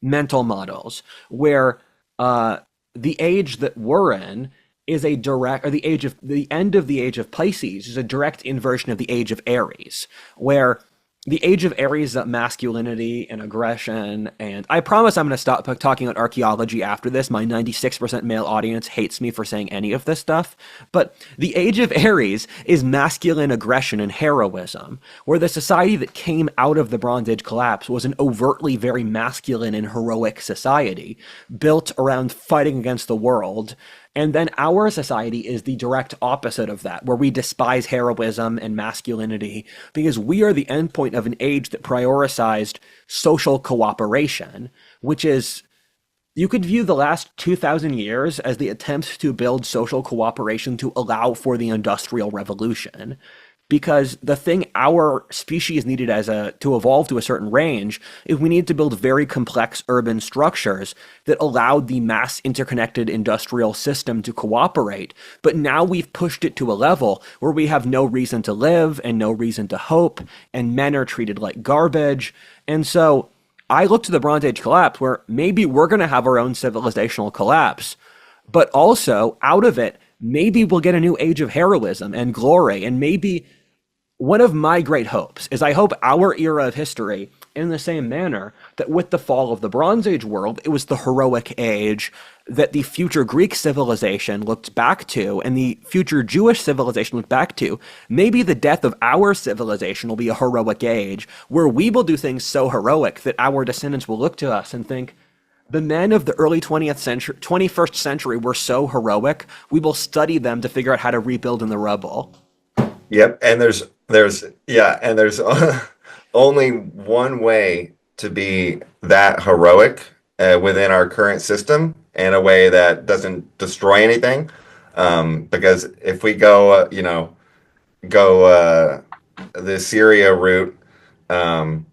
mental models where the age that we're in is a direct, or the end of the age of Pisces is a direct inversion of the age of Aries, where the age of Aries is masculinity and aggression. And I promise I'm going to stop talking about archaeology after this. My 96% male audience hates me for saying any of this stuff. But the age of Aries is masculine aggression and heroism, where the society that came out of the Bronze Age collapse was an overtly very masculine and heroic society built around fighting against the world. And then our society is the direct opposite of that, where we despise heroism and masculinity because we are the endpoint of an age that prioritized social cooperation, which is, you could view the last 2,000 years as the attempt to build social cooperation to allow for the Industrial Revolution. Because the thing our species needed to evolve to a certain range is we needed to build very complex urban structures that allowed the mass interconnected industrial system to cooperate. But now we've pushed it to a level where we have no reason to live and no reason to hope, and men are treated like garbage. And so I look to the Bronze Age collapse where maybe we're going to have our own civilizational collapse, but also out of it, maybe we'll get a new age of heroism and glory, and maybe one of my great hopes is I hope our era of history, in the same manner that with the fall of the Bronze Age world, it was the heroic age that the future Greek civilization looked back to and the future Jewish civilization looked back to. Maybe the death of our civilization will be a heroic age where we will do things so heroic that our descendants will look to us and think, the men of the early 20th century, 21st century were so heroic, we will study them to figure out how to rebuild in the rubble. Yep, and there's only one way to be that heroic within our current system in a way that doesn't destroy anything. Because if we go the Syria route, um,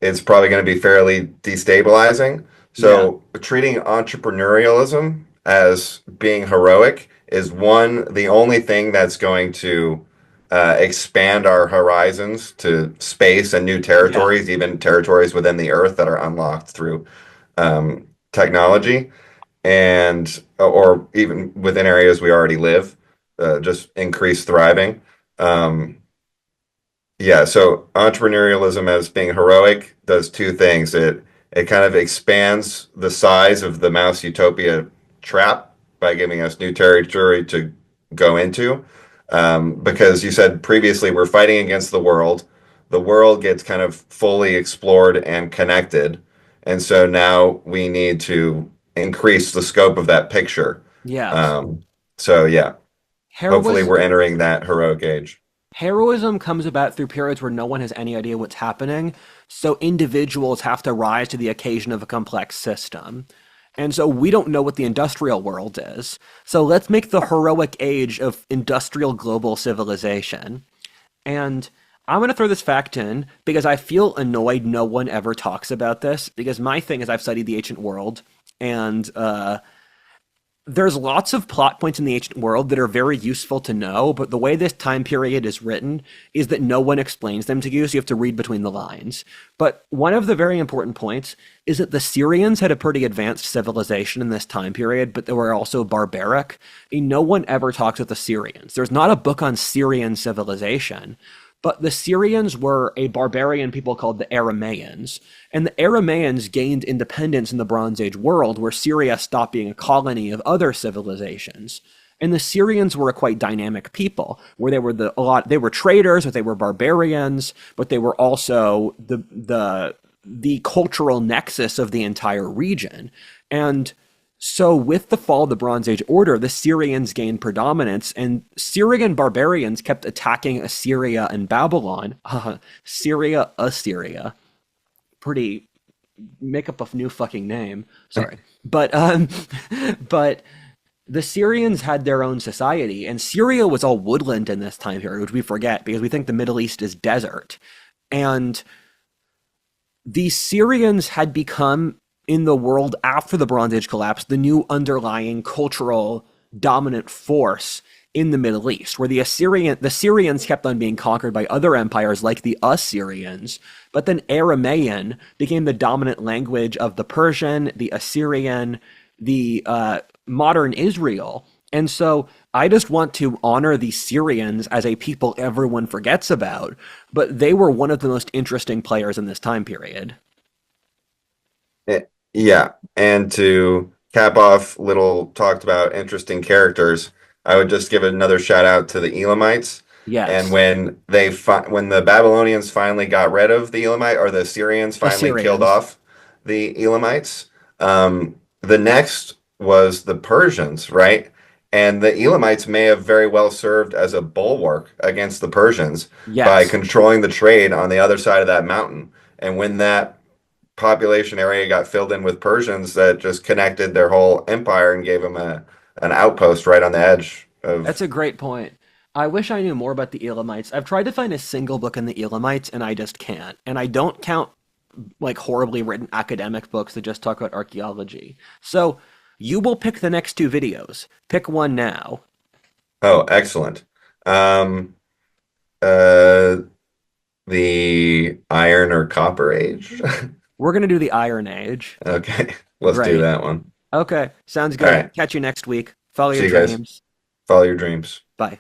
it's probably going to be fairly destabilizing. Yeah. So treating entrepreneurialism as being heroic is the only thing that's going to expand our horizons to space and new Yeah. territories, even territories within the Earth that are unlocked through technology, and or even within areas we already live, just increase thriving. Um, yeah, so entrepreneurialism as being heroic does two things. It kind of expands the size of the mouse utopia trap by giving us new territory to go into. Because you said previously we're fighting against the world. The world gets kind of fully explored and connected. And so now we need to increase the scope of that picture. Yes. Um, so yeah, hopefully Heroism we're entering that heroic age. Heroism comes about through periods where no one has any idea what's happening, so individuals have to rise to the occasion of a complex system. And so we don't know what the industrial world is. So let's make the heroic age of industrial global civilization. And I'm going to throw this fact in because I feel annoyed no one ever talks about this. Because my thing is, I've studied the ancient world, and there's lots of plot points in the ancient world that are very useful to know, but the way this time period is written is that no one explains them to you, so you have to read between the lines. But one of the very important points is that the Syrians had a pretty advanced civilization in this time period, but they were also barbaric. And no one ever talks about the Syrians. There's not a book on Syrian civilization. But the Syrians were a barbarian people called the Aramaeans. And the Aramaeans gained independence in the Bronze Age world, where Syria stopped being a colony of other civilizations. And the Syrians were a quite dynamic people, where they were traders, but they were barbarians, but they were also the cultural nexus of the entire region. And so, with the fall of the Bronze Age order, the Syrians gained predominance, and Syrian barbarians kept attacking Assyria and Babylon. Syria, Assyria. Pretty make up a new fucking name. Sorry, but but the Syrians had their own society, and Syria was all woodland in this time period, which we forget because we think the Middle East is desert. And the Syrians had become, in the world after the Bronze Age collapse, the new underlying cultural dominant force in the Middle East, where the Syrians kept on being conquered by other empires like the Assyrians, but then Aramaean became the dominant language of the Persian, the Assyrian, the modern Israel. And so I just want to honor the Syrians as a people everyone forgets about, but they were one of the most interesting players in this time period. Eh, Yeah, and to cap off little talked about interesting characters, I would just give another shout out to the Elamites. And Yes, when the Babylonians finally got rid of the Elamite, or the Syrians finally killed Assyrians. off the Elamites, the next was the Persians, right? And the Elamites may have very well served as a bulwark against the Persians by Yes. controlling the trade on the other side of that mountain. And when that population area got filled in with Persians, that just connected their whole empire and gave them an outpost right on the edge That's of. a great point. I wish I knew more about the Elamites. I've tried to find a single book in the Elamites, and I just can't. And I don't count like horribly written academic books that just talk about archaeology. So you will pick the next two videos. Pick one now. Oh, excellent. Um, uh, the Iron or Copper Age. We're gonna do the Iron Age. Okay, let's do Great. that one. Okay, sounds All good. right. Catch you next week. Follow your See you guys. dreams. Follow your dreams. Bye.